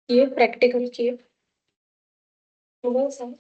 किए, प्रैक्टिकल किए। होगा सब।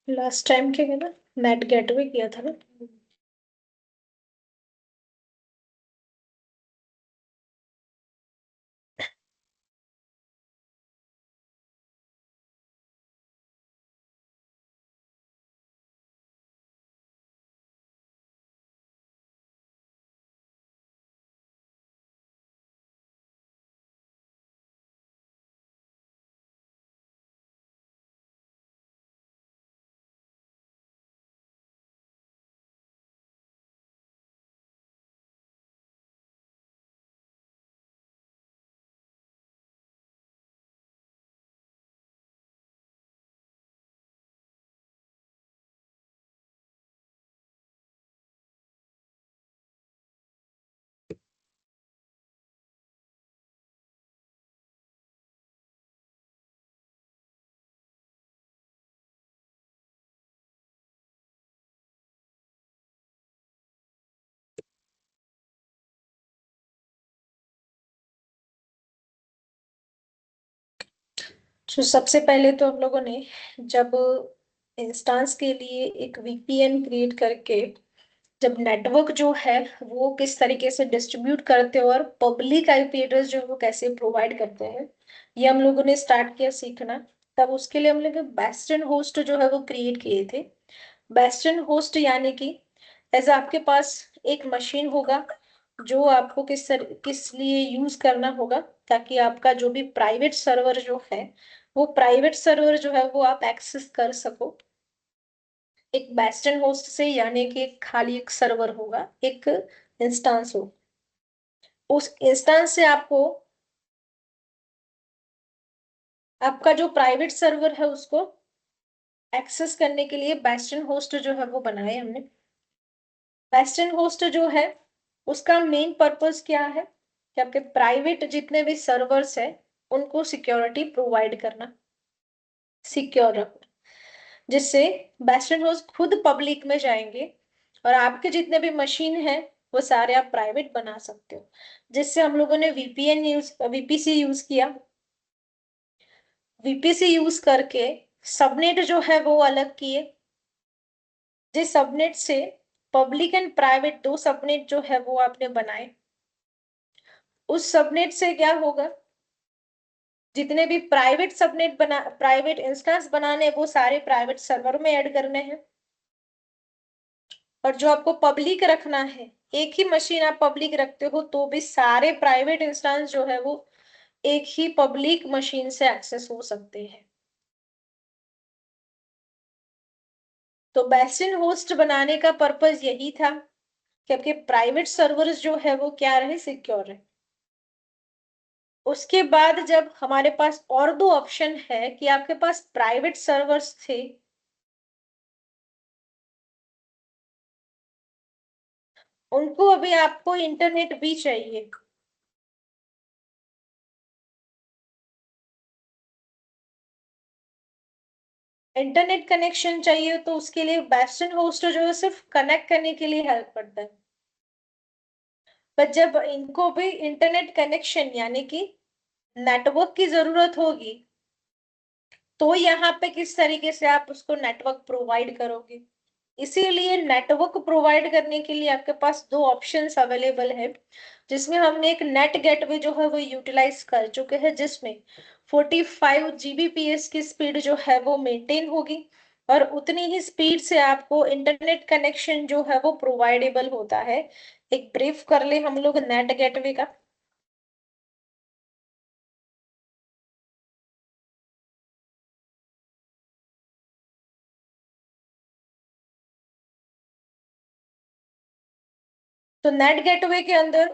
लास्ट टाइम क्या ना, नेट गेटवे किया था ना। तो सबसे पहले तो हम लोगों ने, जब इंस्टांस के लिए एक वीपीएन क्रिएट करके, जब नेटवर्क जो है वो किस तरीके से डिस्ट्रीब्यूट करते हैं और पब्लिक आईपी एड्रेस जो है वो कैसे प्रोवाइड करते हैं, ये हम लोगों ने स्टार्ट किया सीखना। तब उसके लिए हम लोग बेस्टन होस्ट जो है वो क्रिएट किए थे। बेस्टन होस्ट यानी कि ऐसा आपके पास एक मशीन होगा जो आपको किस लिए यूज करना होगा, ताकि आपका जो भी प्राइवेट सर्वर जो है, वो प्राइवेट सर्वर जो है वो आप एक्सेस कर सको एक बेस्टन होस्ट से, यानी कि खाली एक सर्वर होगा, एक इंस्टांस हो। उस इंस्टांस से आपको आपका जो प्राइवेट सर्वर है उसको एक्सेस करने के लिए बेस्टन होस्ट जो है वो बनाए हमने। वेस्टर्न होस्ट जो है उसका मेन पर्पस क्या है कि आपके प्राइवेट जितने भी सर्वर्स है उनको सिक्योरिटी प्रोवाइड करना, सिक्योर रखना, जिससे वेस्टर्न होस्ट खुद पब्लिक में जाएंगे और आपके जितने भी मशीन है वो सारे आप प्राइवेट बना सकते हो। जिससे हम लोगों ने वीपीसी यूज किया। वीपीसी यूज करके सबनेट जो है वो अलग किए, जिस सबनेट से पब्लिक एंड प्राइवेट दो सबनेट जो है वो आपने बनाए। उस सबनेट से क्या होगा, जितने भी प्राइवेट इंस्टेंस बनाने हैं, वो सारे प्राइवेट सर्वर में ऐड करने हैं। और जो आपको पब्लिक रखना है, एक ही मशीन आप पब्लिक रखते हो तो भी सारे प्राइवेट इंस्टेंस जो है वो एक ही पब्लिक मशीन से एक्सेस हो सकते हैं। तो बेसिन होस्ट बनाने का पर्पस यही था कि आपके प्राइवेट सर्वर्स जो है वो क्या रहे, सिक्योर रहे। उसके बाद जब हमारे पास और दो ऑप्शन है कि आपके पास प्राइवेट सर्वर्स थे, उनको अभी आपको इंटरनेट भी चाहिए। इंटरनेट कनेक्शन चाहिए तो उसके लिए वेस्टर्न होस्ट जो है सिर्फ कनेक्ट करने के लिए हेल्प करता है। पर जब इनको भी इंटरनेट कनेक्शन यानी कि नेटवर्क की जरूरत होगी, तो यहाँ पे किस तरीके से आप उसको नेटवर्क प्रोवाइड करोगे। इसीलिए नेटवर्क प्रोवाइड करने के लिए आपके पास दो ऑप्शंस अवेलेबल है, जिसमें हमने एक नेट गेटवे जो है वो यूटिलाइज कर चुके हैं, जिसमें 45 Gbps की स्पीड जो है वो मेंटेन होगी, और उतनी ही स्पीड से आपको इंटरनेट कनेक्शन जो है वो प्रोवाइडेबल होता है। एक ब्रीफ कर ले हम लोग नेट गेटवे का। तो नेट गेटवे के अंदर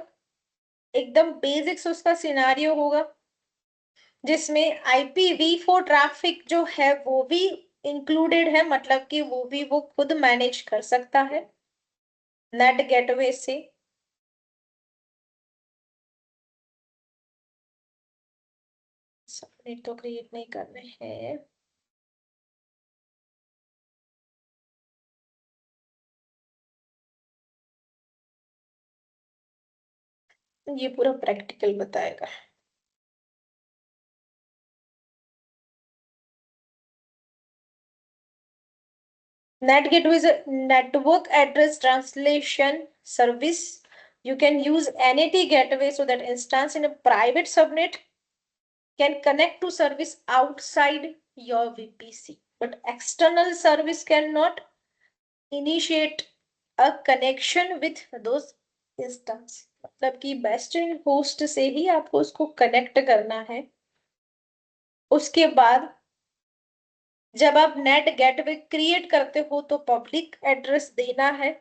एकदम बेसिक्स उसका सिनारियो होगा, जिसमें IPv4 ट्रैफिक जो है वो भी इंक्लूडेड है, मतलब कि वो भी वो खुद मैनेज कर सकता है नेट गेटवे से। सबनेट तो क्रिएट नहीं करने हैं। ये पूरा प्रैक्टिकल बताएगा। Net gateway is network address translation service. You can use NAT gateway so that instance in a private subnet can connect to service outside your VPC, but external service cannot initiate a connection with those instance. मतलब कि western host से ही आपको उसको connect करना है। उसके बाद जब आप नेट गेटवे क्रिएट करते हो तो पब्लिक एड्रेस देना है।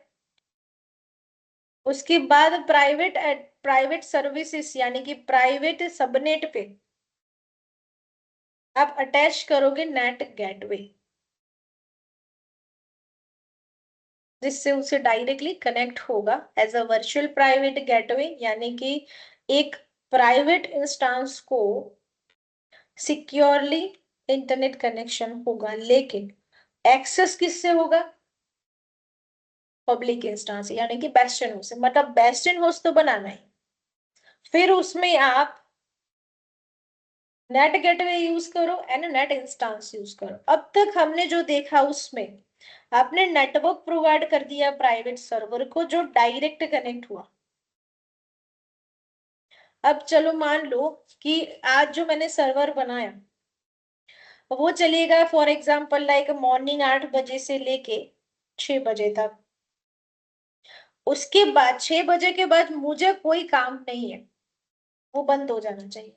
उसके बाद प्राइवेट सर्विसेज यानी कि प्राइवेट सबनेट पे आप अटैच करोगे नेट गेटवे, जिससे उसे डायरेक्टली कनेक्ट होगा as a virtual private gateway, यानी कि एक प्राइवेट इंस्टांस को सिक्योरली इंटरनेट कनेक्शन होगा, लेकिन एक्सेस किससे होगा, पब्लिक इंस्टांस यानी कि बेस्टन होस्ट से। मतलब बेस्टन होस्ट तो बनाना है, फिर उसमें आप नेट गेटवे यूज करो एंड नेट इंस्टांस यूज करो। अब तक हमने जो देखा उसमें आपने नेटवर्क प्रोवाइड कर दिया प्राइवेट सर्वर को जो डायरेक्ट कनेक्ट हुआ। अब चलो मान लो कि आज जो मैंने सर्वर बनाया वो चलेगा फॉर एग्जांपल लाइक मॉर्निंग 8 बजे से लेके 6 बजे तक। उसके बाद 6 बजे के बाद मुझे कोई काम नहीं है, वो बंद हो जाना चाहिए।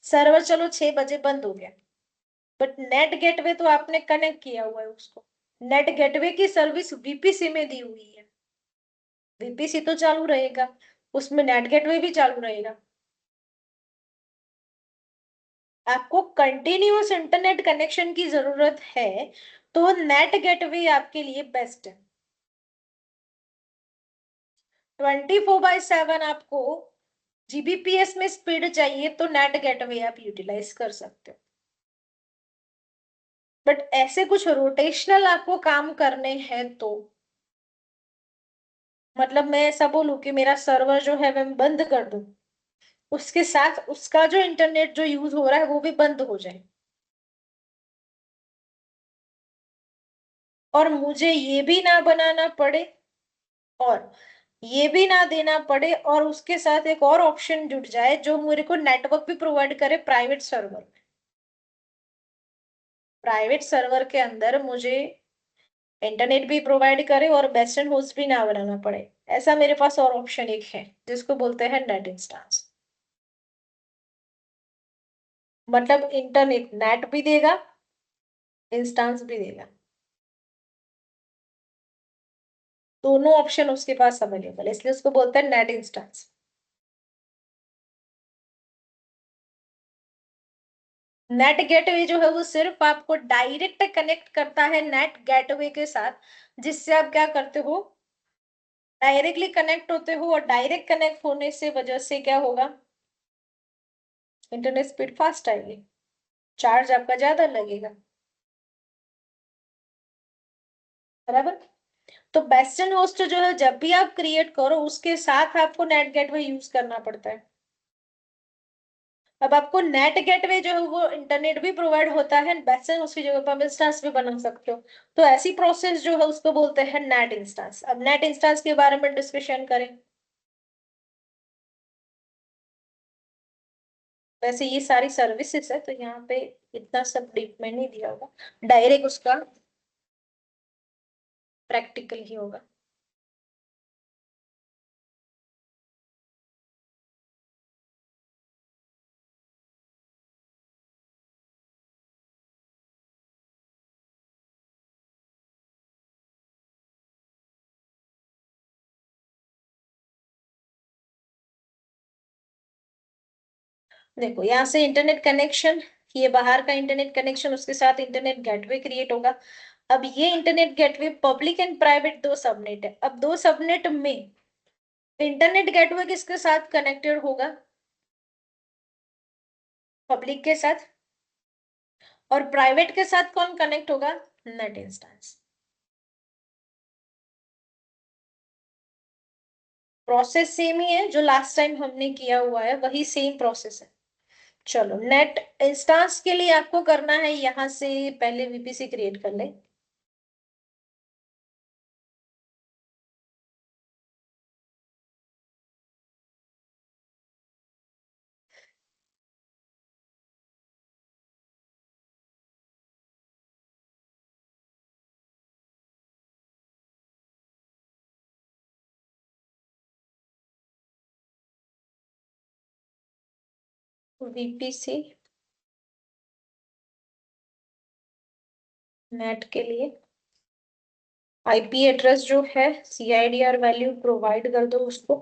सर्वर चलो 6 बजे बंद हो गया, बट नेट गेटवे तो आपने कनेक्ट किया हुआ है उसको। नेट गेटवे की सर्विस VPC में दी हुई है, VPC तो चालू रहेगा, उसमें नेट गेटवे भी चालू रहेगा। आपको कंटिन्यूअस इंटरनेट कनेक्शन की जरूरत है तो नेट गेटवे आपके लिए बेस्ट है। 24/7 आपको GBPS में स्पीड चाहिए तो नेट गेटवे आप यूटिलाइज कर सकते हो। बट ऐसे कुछ रोटेशनल आपको काम करने हैं तो, मतलब मैं ऐसा बोलूं कि मेरा सर्वर जो है मैं बंद कर दूं, उसके साथ उसका जो इंटरनेट जो यूज हो रहा है वो भी बंद हो जाए, और मुझे ये भी ना बनाना पड़े, और ये भी ना देना पड़े, और उसके साथ एक और ऑप्शन जुड़ जाए जो मेरे को नेटवर्क भी प्रोवाइड करे प्राइवेट सर्वर। प्राइवेट सर्वर के अंदर मुझे इंटरनेट भी प्रोवाइड करे और वेस्टर्न होस्ट भी ना बनाना पड़े। ऐसा मेरे पास और ऑप्शन एक है जिसको बोलते हैं नेट इंस्टांस। मतलब इंटरनेट नेट भी देगा, इंस्टांस भी देगा, दोनों ऑप्शन उसके पास अवेलेबल है, इसलिए उसको बोलते हैं नेट इंस्टांस। नेट गेटवे जो है वो सिर्फ आपको डायरेक्ट कनेक्ट करता है नेट गेटवे के साथ, जिससे आप क्या करते हो, डायरेक्टली कनेक्ट होते हो, और डायरेक्ट कनेक्ट होने से वजह से क्या होगा, इंटरनेट स्पीड फास्ट आएगी, चार्ज आपका ज्यादा लगेगा। बराबर। तो वेस्टर्न होस्ट जो है जब भी आप क्रिएट करो उसके साथ आपको नेट गेटवे यूज करना पड़ता है। अब आपको नेट गेटवे जो है वो इंटरनेट भी प्रोवाइड होता है, वेस्टर्न होस्ट की जगह पर आप इंस्टांस भी बना सकते हो। तो ऐसी प्रोसेस जो है उसको बोलते हैं नेट इंस्टांस। अब नेट इंस्टांस के बारे में डिस्कशन करें। वैसे ये सारी सर्विसेज है तो यहाँ पे इतना सब डीप में नहीं दिया होगा, डायरेक्ट उसका प्रैक्टिकल ही होगा। देखो यहाँ से इंटरनेट कनेक्शन, ये बाहर का इंटरनेट कनेक्शन, उसके साथ इंटरनेट गेटवे क्रिएट होगा। अब ये internet gateway public and private दो सबनेट है। अब दो सबनेट में इंटरनेट गेटवे किसके साथ कनेक्टेड होगा? पब्लिक के साथ। और प्राइवेट के साथ कौन कनेक्ट होगा? Net instance. प्रोसेस सेम ही है, जो लास्ट टाइम हमने किया हुआ है वही सेम प्रोसेस है। चलो नेट इंस्टेंस के लिए आपको करना है, यहां से पहले वीपीसी क्रिएट कर ले। वीपीसी नेट के लिए आईपी एड्रेस जो है सीआईडीआर वैल्यू प्रोवाइड कर दो उसको।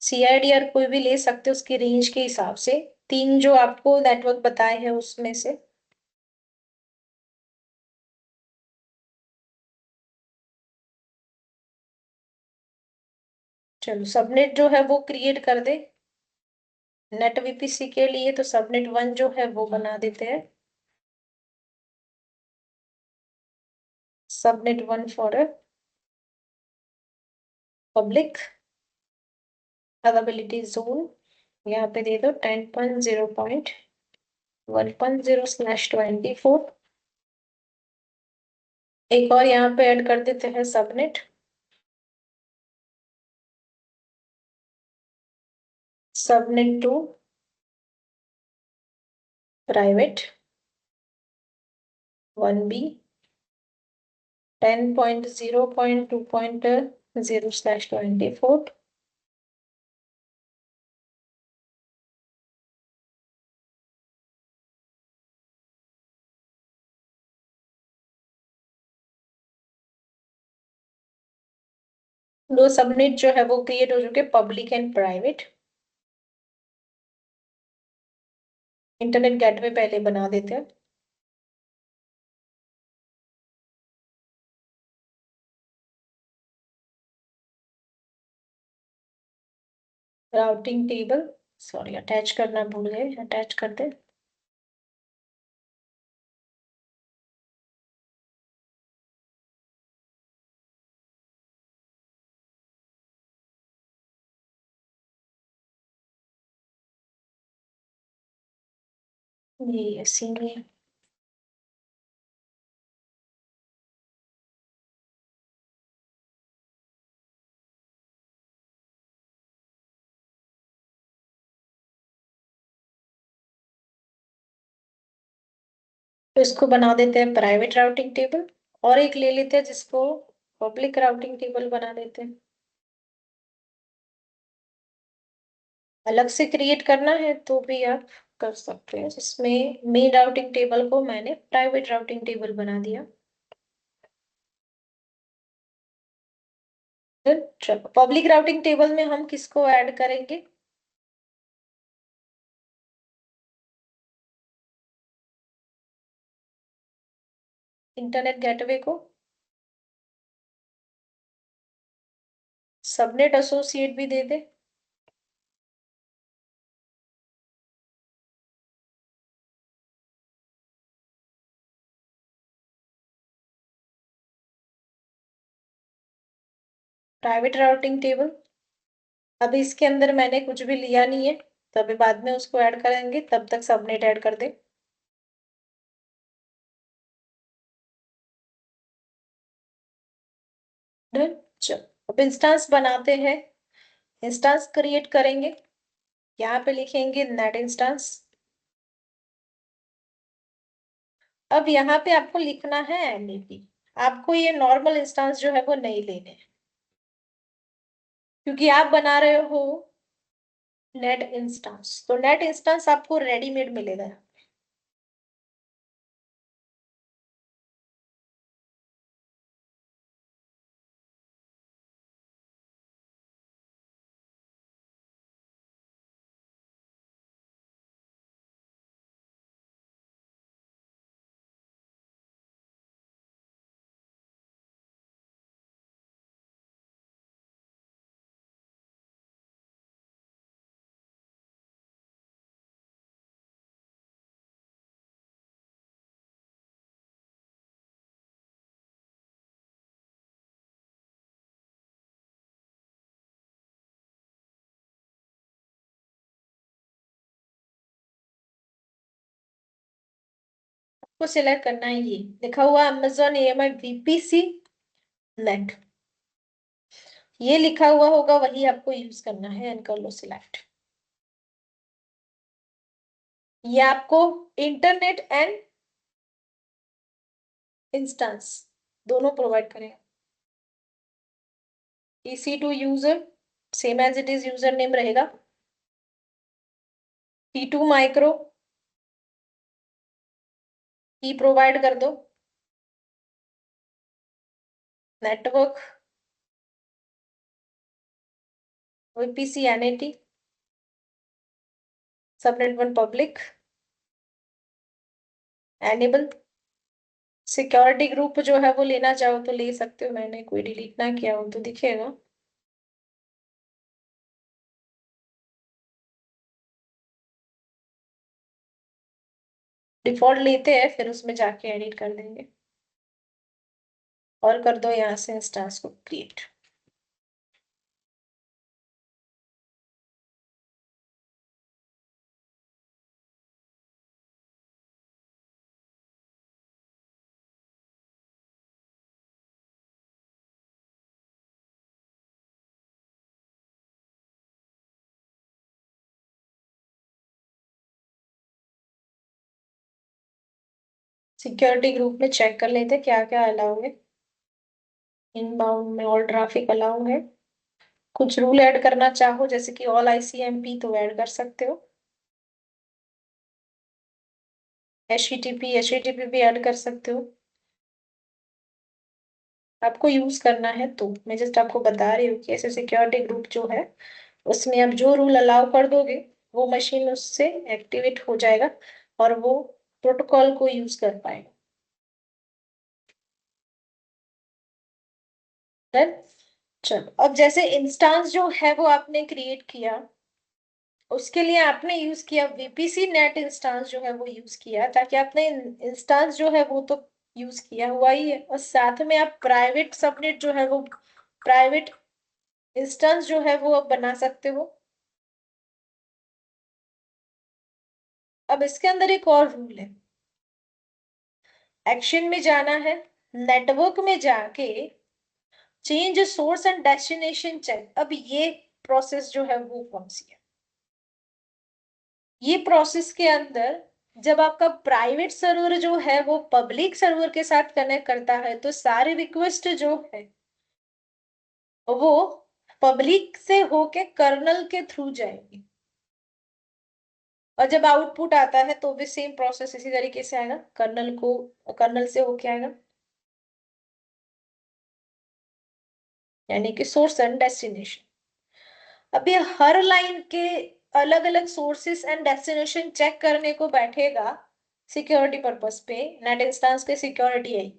सीआईडीआर कोई भी ले सकते हो उसकी रेंज के हिसाब से, तीन जो आपको नेटवर्क बताए हैं उसमें से। चलो सबनेट जो है वो क्रिएट कर दे नेट वीपीसी के लिए। तो सबनेट वन जो है वो बना देते हैं, subnet one for public availability zone. यहाँ पे दे दो 10.0.1.0/24। एक और यहाँ पे ऐड कर देते हैं subnet, subnet to private 1B 10.0.2.0/24। दो सबनेट जो है वो क्रिएट हो चुके, public and private. Internet gateway पहले बना देते हैं। राउटिंग टेबल, सॉरी अटैच करना भूल गए, अटैच कर दे। ये ऐसे ही है। तो इसको बना देते हैं प्राइवेट राउटिंग टेबल, और एक ले लेते हैं जिसको पब्लिक राउटिंग टेबल बना देते हैं। अलग से क्रिएट करना है तो भी आप कर सकते हैं, जिसमें मेन राउटिंग टेबल को मैंने प्राइवेट राउटिंग टेबल बना दिया। फिर चलो पब्लिक राउटिंग टेबल में हम किसको ऐड करेंगे? इंटरनेट गेटवे को। सबनेट एसोसिएट भी दे दे। Private routing table. अभी इसके अंदर मैंने कुछ भी लिया नहीं है, तो अभी बाद में उसको ऐड करेंगे, तब तक सबनेट ऐड कर दे। डन। चलो अब इंस्टेंस बनाते हैं। इंस्टेंस क्रिएट करेंगे, यहाँ पे लिखेंगे नेट इंस्टेंस। अब यहाँ पे आपको लिखना है एनईटी। आपको ये नॉर्मल इंस्टेंस जो है वो नहीं लेने, क्योंकि आप बना रहे हो नेट इंस्टेंस, तो नेट इंस्टेंस आपको रेडीमेड मिलेगा। आपको सिलेक्ट करना है, ये लिखा हुआ Amazon EMI VPC नेट, ये लिखा हुआ होगा, वही आपको यूज करना है, एंड कर लो सिलेक्ट। ये आपको इंटरनेट एंड इंस्टेंस दोनों प्रोवाइड करेगा। EC2 user same as it is user name रहेगा। T2 माइक्रो की प्रोवाइड कर दो। Network VPC NAT subnet 1 public enable. Security group जो है वो लेना चाहो तो ले सकते हो, मैंने कोई डिलीट ना किया हो तो दिखेगा। डिफॉल्ट लेते हैं, फिर उसमें जाके एडिट कर देंगे। और कर दो यहाँ से इंस्टेंस को क्रिएट। सिक्योरिटी ग्रुप में चेक कर लेते क्या क्या अलाउ है। इनबाउंड में ऑल ट्रैफिक अलाउ है। कुछ रूल ऐड करना चाहो जैसे कि ऑल ICMP तो ऐड कर सकते हो। HTTP भी ऐड कर सकते हो। आपको यूज करना है तो मैं जस्ट आपको बता रही हूँ कि ऐसे सिक्योरिटी ग्रुप जो है उसमें आप जो रूल अलाउ कर दोगे वो मशीन उससे एक्टिवेट हो जाएगा और वो प्रोटोकॉल को यूज कर पाएगा। Done? चलो अब जैसे इंस्टांस जो है वो आपने क्रिएट किया, उसके लिए आपने यूज किया VPC नेट इंस्टांस जो है वो यूज किया, ताकि आपने इंस्टांस जो है वो तो यूज किया हुआ ही है, और साथ में आप प्राइवेट सबनेट जो है वो प्राइवेट इंस्टेंस जो है वो अब बना सकते हो। अब इसके अंदर एक और रूल है। एक्शन में जाना है, नेटवर्क में जाके change source and destination check. अब ये प्रोसेस जो है वो कौन सी है? ये प्रोसेस के अंदर जब आपका प्राइवेट सर्वर जो है वो पब्लिक सर्वर के साथ कनेक्ट करता है, तो सारी रिक्वेस्ट जो है वो पब्लिक से होके कर्नल के थ्रू जाएगी, और जब आउटपुट आता है तो भी सेम प्रोसेस इसी तरीके से आएगा, कर्नल से होके आएगा, यानी कि सोर्स एंड डेस्टिनेशन। अब ये हर लाइन के अलग अलग सोर्सेस एंड डेस्टिनेशन चेक करने को बैठेगा सिक्योरिटी पर्पस पे, नेट इंस्टेंस के सिक्योरिटी है।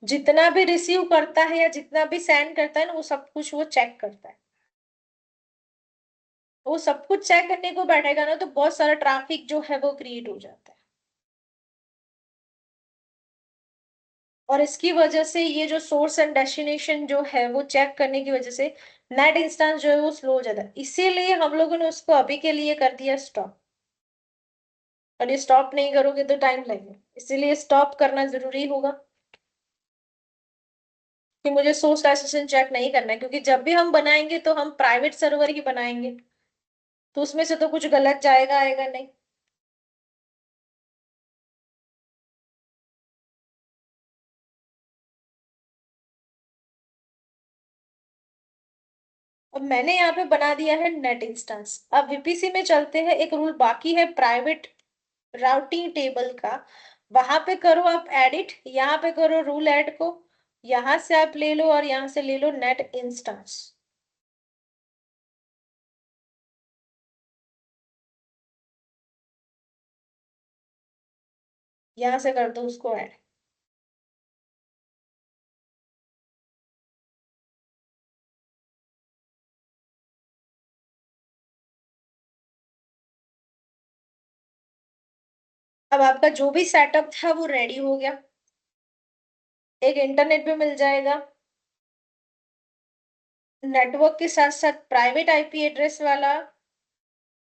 जितना भी रिसीव करता है या जितना भी सेंड करता है ना, वो सब कुछ वो चेक करता है। वो सब कुछ चेक करने को बैठेगा ना, तो बहुत सारा ट्रैफिक जो है वो क्रिएट हो जाता है। और इसकी वजह से ये जो सोर्स एंड डेस्टिनेशन जो है वो चेक करने की वजह से नेट इंस्टेंस जो है वो स्लो हो जाता है, इसीलिए हम लोगों ने उसको अभी के लिए कर दिया स्टॉप। और ये स्टॉप नहीं करोगे तो टाइम लगेगा, इसीलिए स्टॉप करना जरूरी होगा कि मुझे सोर्स डायरेक्शन चेक नहीं करना है, क्योंकि जब भी हम बनाएंगे तो हम प्राइवेट सर्वर ही बनाएंगे, तो उसमें से तो कुछ गलत जाएगा आएगा नहीं। अब मैंने यहाँ पे बना दिया है नेट इंस्टेंस। अब वीपीसी में चलते हैं, एक रूल बाकी है प्राइवेट राउटिंग टेबल का। वहां पे करो आप एडिट, यहाँ पे करो रूल ऐड को, यहां से आप ले लो और यहाँ से ले लो नेट इंस्टेंस। यहाँ से कर दो उसको ऐड। अब आपका जो भी सेटअप था वो रेडी हो गया। एक इंटरनेट पे मिल जाएगा, नेटवर्क के साथ साथ प्राइवेट आईपी एड्रेस वाला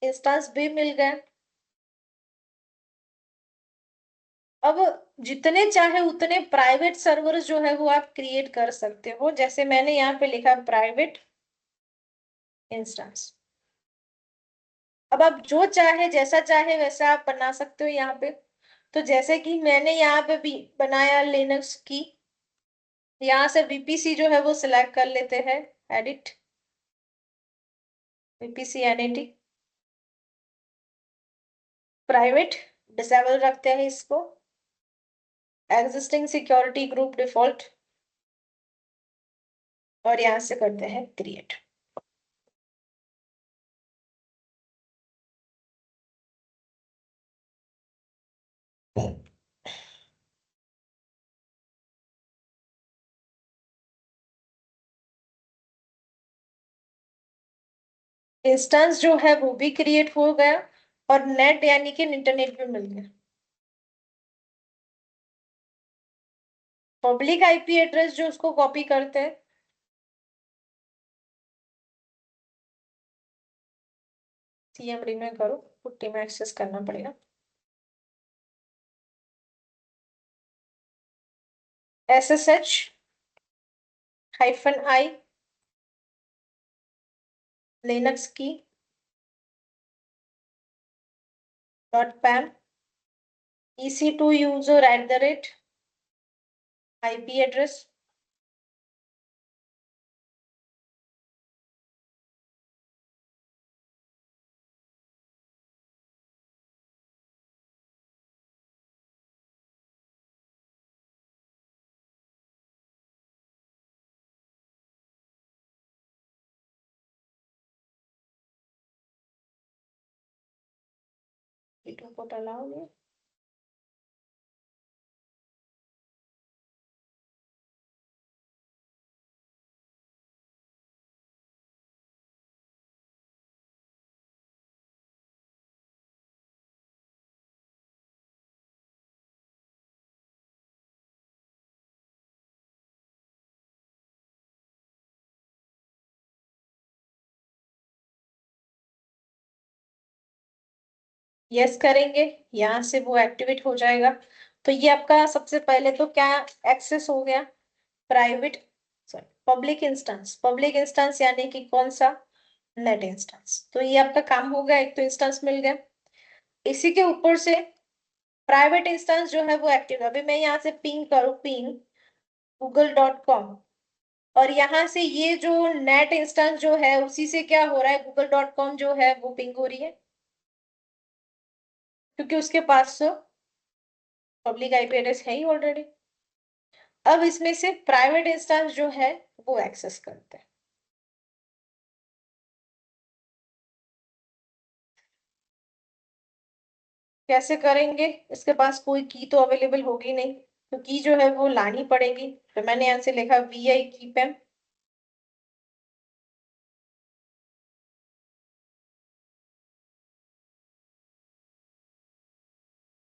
इंस्टेंस भी मिल गया। अब जितने चाहे उतने प्राइवेट सर्वर जो है वो आप क्रिएट कर सकते हो, जैसे मैंने यहाँ पे लिखा प्राइवेट इंस्टेंस। अब आप जो चाहे जैसा चाहे वैसा आप बना सकते हो यहाँ पे। तो जैसे कि मैंने यहाँ पे भी बनाया लिनक्स की, यहाँ से वीपीसी जो है वो सिलेक्ट कर लेते हैं, edit VPC NAT private, disable रखते हैं इसको, एग्जिस्टिंग सिक्योरिटी ग्रुप डिफॉल्ट, और यहाँ से करते हैं क्रिएट। इंस्टेंस जो है वो भी क्रिएट हो गया, और नेट यानी कि इंटरनेट भी मिल गया। पब्लिक आईपी एड्रेस जो उसको कॉपी करते हैं, सीएमडी में करो, पुट्टी में एक्सेस करना पड़ेगा। SSH -i लिनक्स की .pam EC2 user @ IP address. को डालोगे, यस करेंगे, यहाँ से वो एक्टिवेट हो जाएगा। तो ये आपका सबसे पहले तो क्या एक्सेस हो गया, private sorry public instance. Public instance यानी कि कौन सा, नेट इंस्टेंस। तो ये आपका काम हो गया, एक तो इंस्टेंस मिल गया। इसी के ऊपर से प्राइवेट इंस्टेंस जो है वो एक्टिव है। अभी मैं यहाँ से पिंग करूँ, पिंग google.com, और यहाँ से ये जो नेट इंस्टेंस जो है उसी से क्या हो रहा है, google.com जो है वो पिंग हो रही है, क्योंकि उसके पास पब्लिक आईपी एड्रेस है ही ऑलरेडी। अब इसमें से प्राइवेट इंस्टेंस जो है वो एक्सेस करते हैं। कैसे करेंगे, इसके पास कोई की तो अवेलेबल होगी नहीं, तो की जो है वो लानी पड़ेगी। तो मैंने यहाँ से लिखा VI की पैम,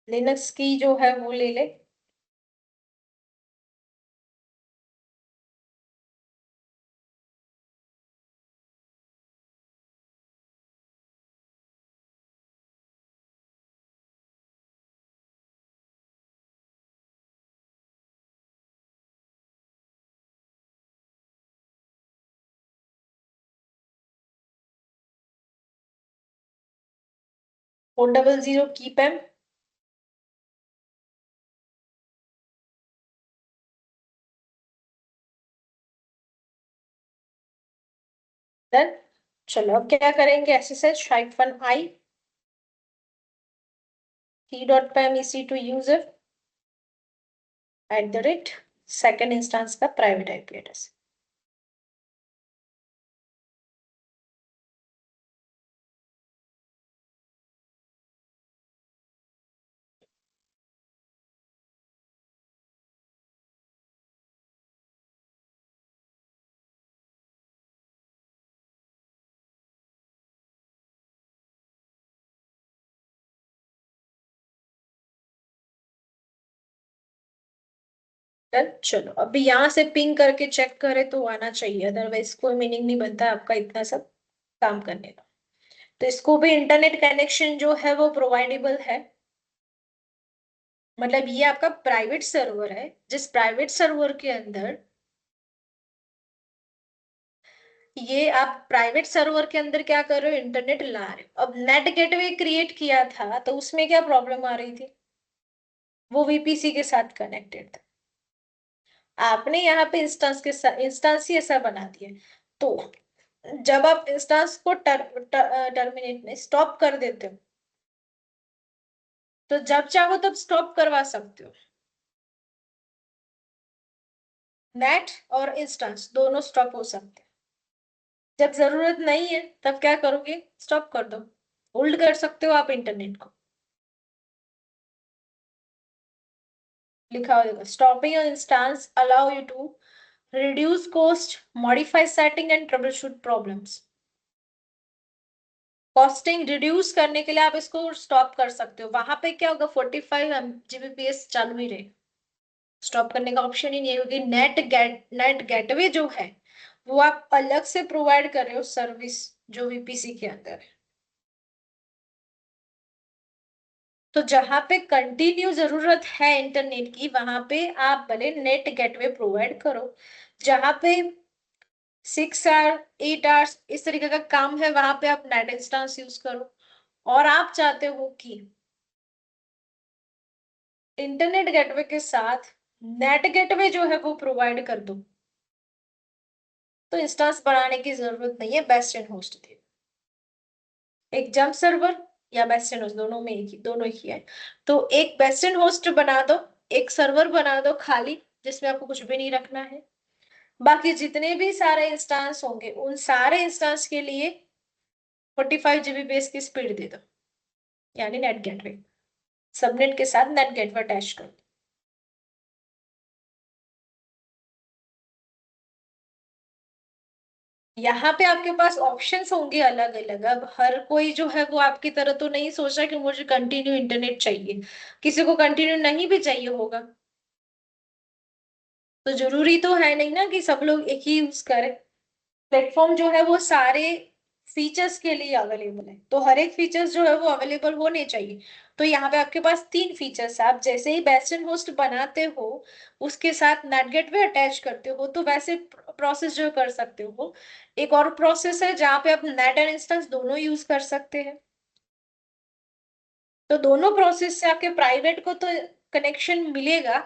लिनक्स की जो है वो ले ले, 400 keep m, देन चलो अब क्या करेंगे, SSH -i key.pem ec to user @ second instance का प्राइवेट आईपी एड्रेस। डन। चलो अभी यहाँ से पिंग करके चेक करें तो आना चाहिए, अदरवाइज कोई मीनिंग नहीं बनता आपका इतना सब काम करने का। तो इसको भी इंटरनेट कनेक्शन जो है वो प्रोवाइडेबल है। मतलब ये आपका प्राइवेट सर्वर है, जिस प्राइवेट सर्वर के अंदर, ये आप प्राइवेट सर्वर के अंदर क्या कर रहे हो, इंटरनेट ला रहे हो। अब नेट गेटवे क्रिएट किया था तो उसमें क्या प्रॉब्लम आ रही थी, वो VPC के साथ कनेक्टेड था। आपने यहाँ पे इंस्टेंस के साथ इंस्टेंस ही ऐसा बना दिया, तो जब आप इंस्टेंस को टर्मिनेट में स्टॉप कर देते हो, तो जब चाहो तब स्टॉप करवा सकते हो। नेट और इंस्टेंस दोनों स्टॉप हो सकते हैं। जब जरूरत नहीं है तब क्या करोगे, स्टॉप कर दो, होल्ड कर सकते हो आप इंटरनेट को। लिखा होगा stopping your instance allow you to reduce cost, modify setting and troubleshoot problems. Costing reduce करने के लिए आप इसको स्टॉप कर सकते हो। वहां पे क्या होगा, 45 Gbps चालू ही रहेगा, स्टॉप करने का ऑप्शन ही नहीं है, क्योंकि नेट गेटवे जो है वो आप अलग से प्रोवाइड कर रहे हो सर्विस, जो VPC के अंदर है। तो जहां पे कंटिन्यू जरूरत है इंटरनेट की, वहां पे आप भले नेट गेटवे प्रोवाइड करो। जहां पे 6 आवर 8 आवर्स इस तरीके का काम है, वहां पे आप नेट इंस्टेंस यूज करो। और आप चाहते हो कि इंटरनेट गेटवे के साथ नेट गेटवे जो है वो प्रोवाइड कर दो, तो इंस्टेंस बनाने की जरूरत नहीं है, बेस्ट इन होस्ट दे। एक जंप सर्वर या बेस्ट इन होस्ट, दोनों में एक ही, दोनों ही है। तो एक बेस्ट इन होस्ट बना दो, एक सर्वर बना दो खाली, जिसमें आपको कुछ भी नहीं रखना है। बाकी जितने भी सारे इंस्टेंस होंगे उन सारे इंस्टेंस के लिए 45 Gbps की स्पीड दे दो, यानी नेट गेटवे, सबनेट के साथ नेट गेटवे अटैच कर दो। यहाँ पे आपके पास ऑप्शंस होंगे अलग अलग। अब हर कोई जो है वो आपकी तरह तो नहीं सोच रहा कि मुझे कंटिन्यू इंटरनेट चाहिए, किसी को कंटिन्यू नहीं भी चाहिए होगा। तो जरूरी तो है नहीं ना कि सब लोग एक ही यूज करें। प्लेटफॉर्म जो है वो सारे फीचर्स के लिए अवेलेबल है, तो हर एक फीचर्स जो है वो अवेलेबल होने चाहिए। तो यहाँ पे आपके पास 3 फीचर्स है। आप जैसे ही बेस्ट एंड होस्ट बनाते हो, उसके साथ नेट गेटवे अटैच करते हो, तो वैसे प्रोसेस जो कर सकते हो। एक और प्रोसेस है जहाँ पे आप नेट एंड इंस्टेंस दोनों यूज कर सकते हैं। तो दोनों प्रोसेस से आपके प्राइवेट को तो कनेक्शन मिलेगा,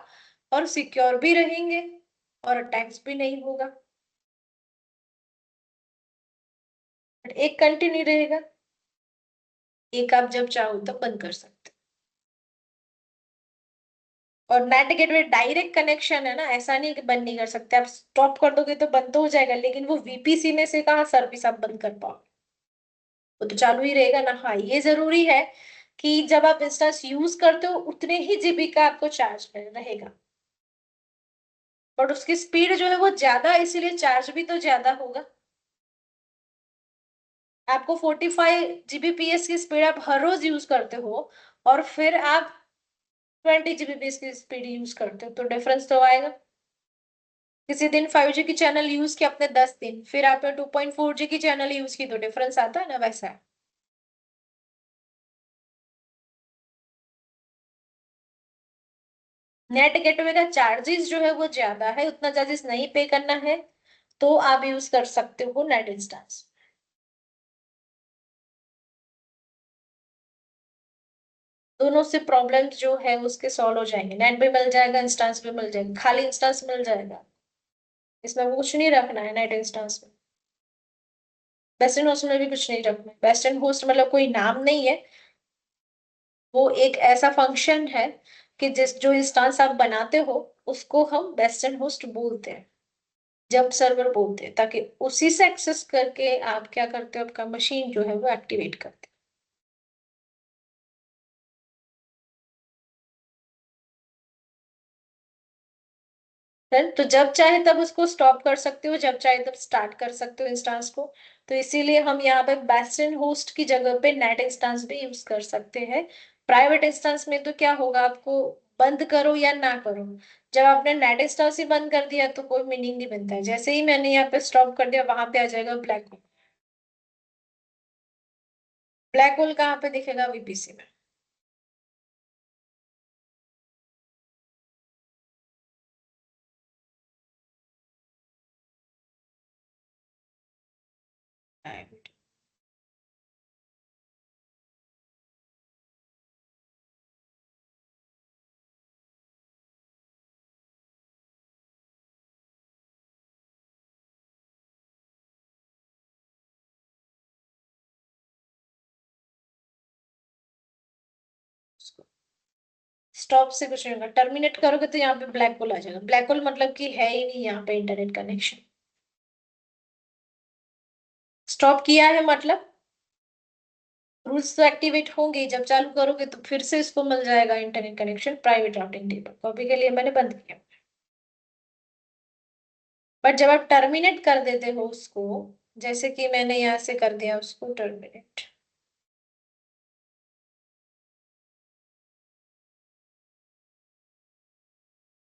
और सिक्योर भी रहेंगे, और अटैक्स भी नहीं होगा। एक कंटिन्यू रहेगा, एक आप जब चाहो तब बंद कर सकते हो। और नेट गेटवे डायरेक्ट कनेक्शन है ना, ऐसा नहीं कि बंद नहीं कर सकते। आप स्टॉप कर दोगे तो बंद तो हो जाएगा, लेकिन वो VPC में से कहाँ सर्विस आप बंद कर पाओ, वो तो चालू ही रहेगा ना। हाँ ये जरूरी है कि जब आप इंस्टास यूज करते हो उतने ही GB का आपको चार्ज रहेगा, बट उसकी स्पीड जो है वो ज्यादा, इसीलिए चार्ज भी तो ज्यादा होगा। आपको 45 Gbps की स्पीड आप हर रोज यूज करते हो, और फिर आप 20 Gbps की स्पीड यूज करते हो, तो डिफरेंस तो आएगा। किसी दिन 5G की चैनल यूज की अपने 10 दिन, फिर आपने 2.4G की चैनल यूज की, तो डिफरेंस आता है ना, वैसा है। नेट गेटवे का चार्जेस जो है वो ज्यादा है, उतना चार्जेस नहीं पे करना है, तो आप यूज कर सकते हो नेट इंस्टेंस। दोनों से प्रॉब्लम्स जो है उसके सॉल्व हो जाएंगे। नेट भी मिल जाएगा, इंस्टेंस भी मिल जाएगा, खाली इंस्टेंस मिल जाएगा। इसमें वो कुछ नहीं रखना है नेट इंस्टेंस में। वेस्टर्न होस्ट में भी कुछ नहीं रखना है। वेस्टर्न होस्ट मतलब कोई नाम नहीं है, वो एक ऐसा फंक्शन है कि जिस जो इंस्टेंस आप बनाते हो उसको हम वेस्टर्न होस्ट बोलते हैं, जब सर्वर बोलते हैं, ताकि उसी से एक्सेस करके आप क्या करते हो, आपका मशीन जो है वो एक्टिवेट करते हैं। तो जब चाहे तब उसको स्टॉप कर सकते हो, जब चाहे तब स्टार्ट कर सकते हो इंस्टेंस को। तो इसीलिए हम यहाँ पे वेस्टर्न होस्ट की जगह पे नेट इंस्टेंस भी यूज कर सकते हैं। प्राइवेट इंस्टेंस में तो क्या होगा, आपको बंद करो या ना करो, जब आपने नेट इंस्टेंस ही बंद कर दिया तो कोई मीनिंग नहीं बनता है। जैसे ही मैंने यहाँ पे स्टॉप कर दिया, वहां पे आ जाएगा ब्लैक होल। ब्लैक होल कहाँ पे दिखेगा, वीपीसी में। स्टॉप से कुछ नहीं होगा, टर्मिनेट करोगे तो यहाँ पे ब्लैक होल आ जाएगा। ब्लैक होल मतलब कि है ही नहीं यहाँ पे इंटरनेट कनेक्शन। स्टॉप किया है मतलब रूल्स तो एक्टिवेट होंगे, जब चालू करोगे तो फिर से इसको मिल जाएगा internet connection private routing table. तो अभी के लिए मैंने बंद किया। बट जब आप टर्मिनेट कर देते हो उसको, जैसे कि मैंने यहाँ से कर दिया उसको टर्मिनेट,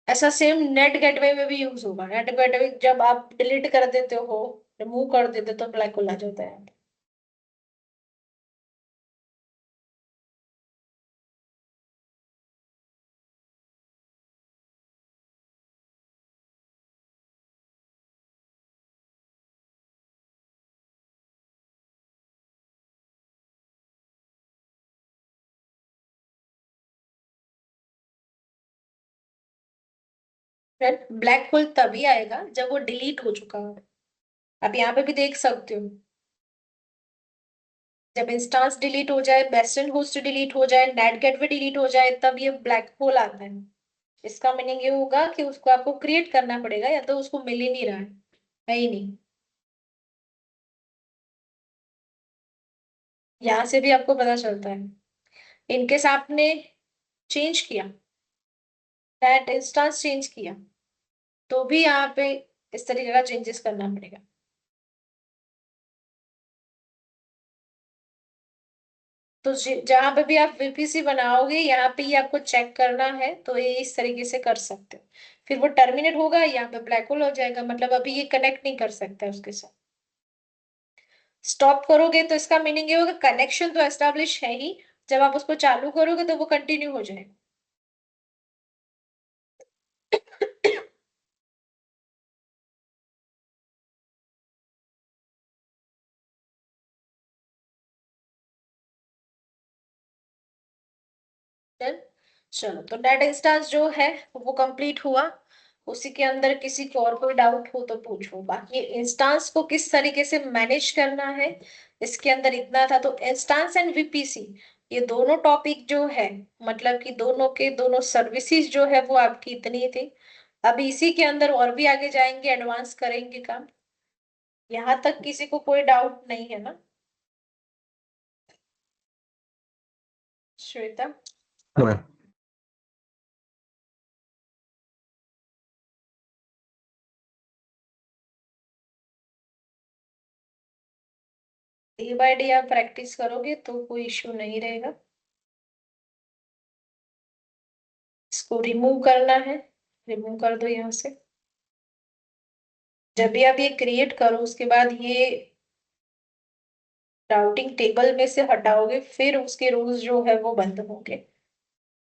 ऐसा सेम नेट गेटवे में भी यूज होगा। नेट गेटवे जब आप डिलीट कर देते हो, रिमूव कर देते हो, तो ब्लैक होल आ जाता है। ब्लैक होल तभी आएगा जब वो डिलीट हो चुका हो। आप यहाँ पे भी देख सकते हो, जब इंस्टांस डिलीट हो जाए, वेस्टर्न होस्ट डिलीट हो जाए, नेट गेटवे डिलीट हो जाए, तब ये ब्लैक होल आता है। इसका मीनिंग ये होगा कि उसको आपको क्रिएट करना पड़ेगा, या तो उसको मिल ही नहीं रहा है ही नहीं। यहाँ से भी आपको पता चलता है। इनकेस आपने चेंज किया, नेट इंस्टांस चेंज किया, तो भी यहाँ पे इस तरीके का चेंजेस करना पड़ेगा। तो जहां पे भी आप वीपीसी बनाओगे, यहाँ पे ही आपको चेक करना है, तो ये इस तरीके से कर सकते हो। फिर वो टर्मिनेट होगा, यहाँ पे ब्लैक होल हो जाएगा, मतलब अभी ये कनेक्ट नहीं कर सकता है उसके साथ। स्टॉप करोगे तो इसका मीनिंग ये होगा कनेक्शन तो एस्टेब्लिश है ही, जब आप उसको चालू करोगे तो वो कंटिन्यू हो जाएगा। Then, चलो, तो नेट इंस्टेंस जो है वो कंप्लीट हुआ। उसी के अंदर किसी को और कोई डाउट हो तो पूछो। बाकी इंस्टेंस को किस तरीके से मैनेज करना है, इसके अंदर इतना था। तो इंस्टेंस एंड वीपीसी, ये दोनों टॉपिक जो है, मतलब कि दोनों के दोनों सर्विसेज जो है वो आपकी इतनी थी। अभी इसी के अंदर और भी आगे जाएंगे, एडवांस करेंगे काम। यहाँ तक किसी को कोई डाउट नहीं है ना, श्वेता? हाँ। डे बाय डे आप प्रैक्टिस करोगे तो कोई इश्यू नहीं रहेगा। इसको रिमूव करना है, रिमूव कर दो यहाँ से। जब भी आप ये क्रिएट करो, उसके बाद ये राउटिंग टेबल में से हटाओगे, फिर उसके रूल्स जो है वो बंद होंगे।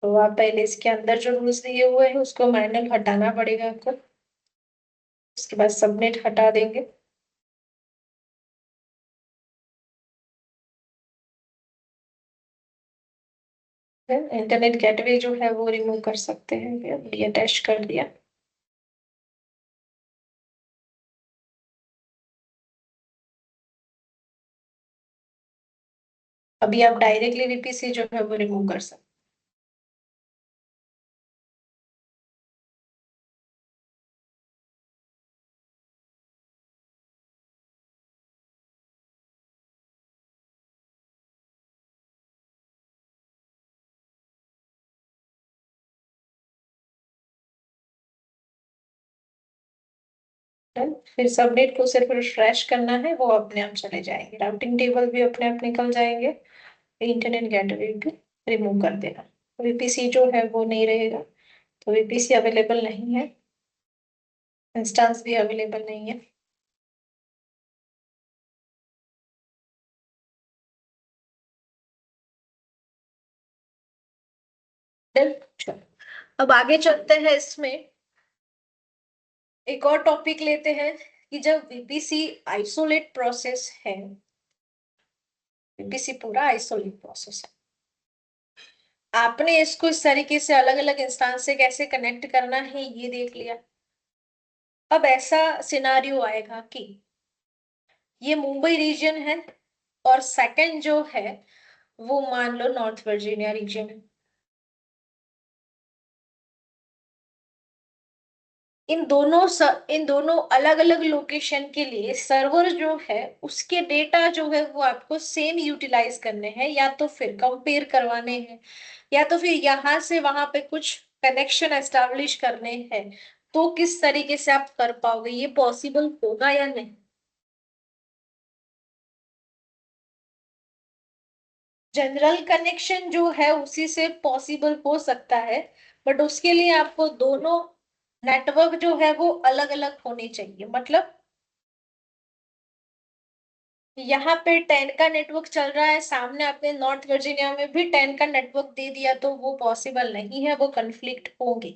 तो आप पहले इसके अंदर जो रूल्स दिए हुए हैं उसको मैनुअल हटाना पड़ेगा आपको। उसके बाद सबमिट हटा देंगे। इंटरनेट गेटवे जो है वो रिमूव कर सकते हैं, ये अटैच कर दिया। अभी आप डायरेक्टली वीपीसी जो है वो रिमूव कर सकते हैं। फिर सबनेट को सिर्फ रिफ्रेश करना है, वो अपने आप चले जाएंगे, राउटिंग टेबल भी अपने आप निकल जाएंगे। इंटरनेट गेटवे भी रिमूव कर देना, वीपीसी जो है वो नहीं रहेगा। तो वीपीसी अवेलेबल नहीं है, इंस्टेंस भी अवेलेबल नहीं है। Done? चलो, अब आगे चलते हैं इसमें। एक और टॉपिक लेते हैं कि जब वीपीसी आइसोलेट प्रोसेस है, वीपीसी पूरा आइसोलेट प्रोसेस है, आपने इसको इस तरीके से अलग अलग इंस्टेंस से कैसे कनेक्ट करना है ये देख लिया। अब ऐसा सिनारियो आएगा कि ये मुंबई रीजन है और सेकंड जो है वो मान लो नॉर्थ वर्जीनिया रीजन है। इन दोनों अलग अलग लोकेशन के लिए सर्वर जो है उसके डेटा जो है वो आपको सेम यूटिलाइज करने हैं, या तो फिर कंपेयर करवाने हैं, या तो फिर यहां से वहां पे कुछ कनेक्शन एस्टेब्लिश करने हैं। तो किस तरीके से आप कर पाओगे, ये पॉसिबल होगा या नहीं? जनरल कनेक्शन जो है उसी से पॉसिबल हो सकता है, बट उसके लिए आपको दोनों नेटवर्क जो है वो अलग अलग होने चाहिए। मतलब यहाँ पे 10 का नेटवर्क चल रहा है, सामने आपने नॉर्थ वर्जीनिया में भी 10 का नेटवर्क दे दिया, तो वो पॉसिबल नहीं है, वो कन्फ्लिक्ट होंगे।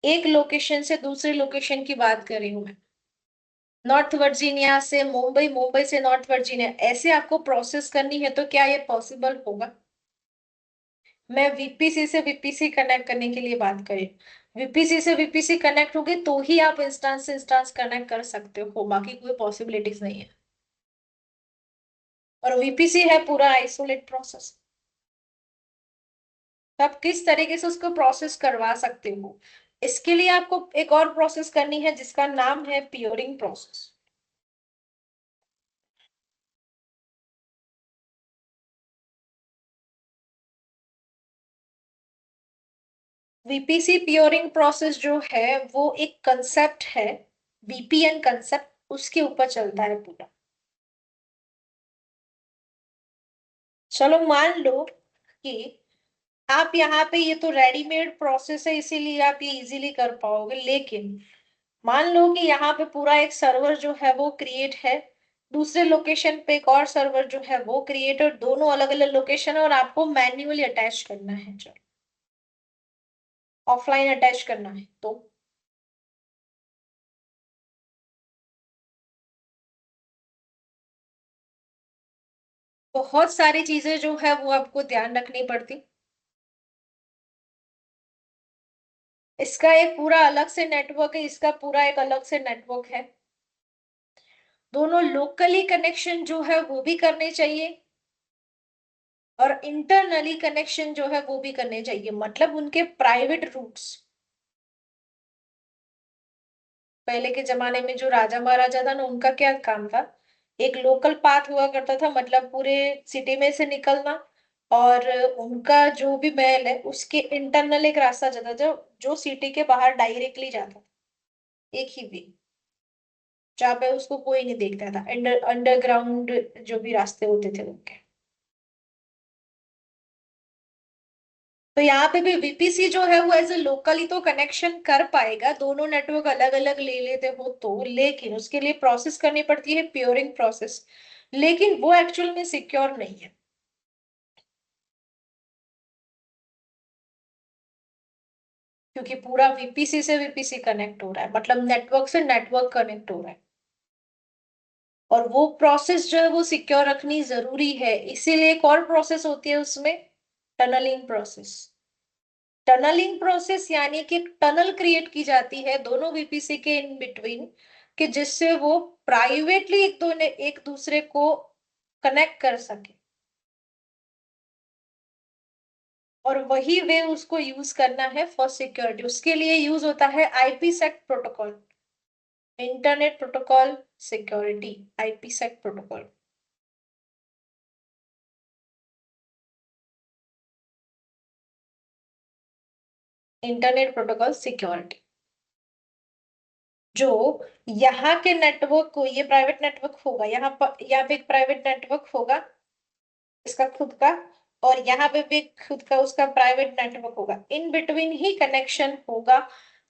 एक लोकेशन से दूसरे लोकेशन की बात कर रही हूँ मैं, नॉर्थ वर्जीनिया से मुंबई, मुंबई से नॉर्थ वर्जीनिया, ऐसे आपको प्रोसेस करनी है, तो क्या ये पॉसिबल होगा? मैं वीपीसी से वीपीसी कनेक्ट करने के लिए बात करें, वीपीसी से वीपीसी कनेक्ट होगी तो ही आप इंस्टांस से इंस्टांस कनेक्ट कर सकते हो, बाकी कोई पॉसिबिलिटीज नहीं है। और वीपीसी है पूरा आइसोलेट प्रोसेस, तो आप किस तरीके से उसको प्रोसेस करवा सकते हो? इसके लिए आपको एक और प्रोसेस करनी है जिसका नाम है पियोरिंग प्रोसेस। वीपीसी पियोरिंग प्रोसेस जो है वो एक कंसेप्ट है, वीपीएन कंसेप्ट, उसके ऊपर चलता है पूरा। चलो मान लो कि आप यहाँ पे, ये तो रेडीमेड प्रोसेस है इसीलिए आप ये इजीली कर पाओगे, लेकिन मान लो कि यहाँ पे पूरा एक सर्वर जो है वो क्रिएट है, दूसरे लोकेशन पे एक और सर्वर जो है वो क्रिएट, और दोनों अलग अलग लोकेशन है, और आपको मैन्युअली अटैच करना है, चलो ऑफलाइन अटैच करना है, तो बहुत सारी चीजें जो है वो आपको ध्यान रखनी पड़ती। इसका एक पूरा अलग से नेटवर्क है, इसका पूरा एक अलग से नेटवर्क है, दोनों लोकली कनेक्शन जो है वो भी करने चाहिए, और इंटरनली कनेक्शन जो है वो भी करने चाहिए, मतलब उनके प्राइवेट रूट्स। पहले के जमाने में जो राजा महाराजा था ना, उनका क्या काम था, एक लोकल पाथ हुआ करता था, मतलब पूरे सिटी में से निकलना, और उनका जो भी महल है उसके इंटरनल एक रास्ता जाता था, जो सिटी के बाहर डायरेक्टली जाता था, एक ही वे, जहाँ पे उसको कोई नहीं देखता था, अंडरग्राउंड जो भी रास्ते होते थे उनके। तो यहाँ पे भी वीपीसी जो है वो एज ए लोकली तो कनेक्शन कर पाएगा, दोनों नेटवर्क अलग अलग ले लेते हो तो, लेकिन उसके लिए प्रोसेस करनी पड़ती है पियोरिंग प्रोसेस, लेकिन वो एक्चुअल में सिक्योर नहीं है, क्योंकि पूरा वीपीसी से वीपीसी कनेक्ट हो रहा है, मतलब नेटवर्क से नेटवर्क कनेक्ट हो रहा है, और वो प्रोसेस जो है वो सिक्योर रखनी जरूरी है, इसीलिए एक और प्रोसेस होती है उसमें, टनलिंग प्रोसेस। टनलिंग प्रोसेस यानी कि टनल क्रिएट की जाती है दोनों वीपीसी के इन बिटवीन, कि जिससे वो प्राइवेटली एक दूसरे को कनेक्ट कर सके, और वही वे उसको यूज करना है फॉर सिक्योरिटी। उसके लिए यूज होता है IPsec protocol, internet protocol security, IPsec protocol. Internet protocol security, जो यहाँ के नेटवर्क को, ये प्राइवेट नेटवर्क होगा, यहाँ पे एक प्राइवेट नेटवर्क होगा इसका खुद का, और यहाँ पे भी खुद का उसका प्राइवेट नेटवर्क होगा, इन बिटवीन ही कनेक्शन होगा,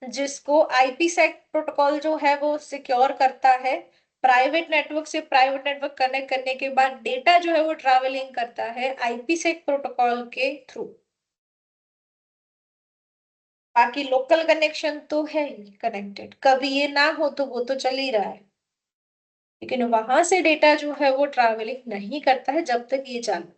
जिसको आईपीसेक प्रोटोकॉल जो है वो सिक्योर करता है। प्राइवेट नेटवर्क से प्राइवेट नेटवर्क कनेक्ट करने के बाद डेटा जो है वो ट्रैवलिंग करता है आईपीसेक प्रोटोकॉल के थ्रू। बाकी लोकल कनेक्शन तो है ही कनेक्टेड, कभी ये ना हो तो वो तो चल ही रहा है, लेकिन वहां से डेटा जो है वो ट्रैवलिंग नहीं करता है जब तक ये चालू है।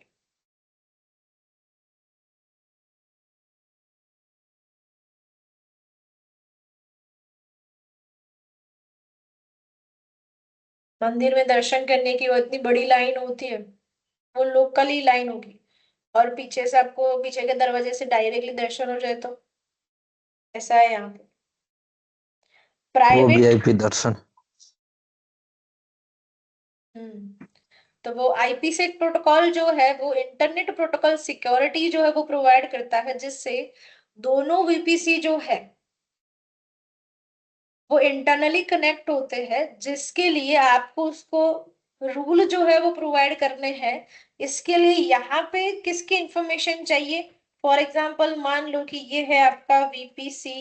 मंदिर में दर्शन करने की वो इतनी बड़ी लाइन होती है, वो लोकल ही लाइन होगी, और पीछे से आपको पीछे के दरवाजे से डायरेक्टली दर्शन हो जाए तो, ऐसा है यहाँ पे वो प्राइवेट। वीआईपी दर्शन। तो वो आईपीसेक प्रोटोकॉल जो है वो इंटरनेट प्रोटोकॉल सिक्योरिटी जो है वो प्रोवाइड करता है, जिससे दोनों वीपीसी जो है वो इंटरनली कनेक्ट होते हैं, जिसके लिए आपको उसको रूल जो है वो प्रोवाइड करने हैं। इसके लिए यहाँ पे किसकी इंफॉर्मेशन चाहिए? फॉर एग्जाम्पल मान लो कि ये है आपका वीपीसी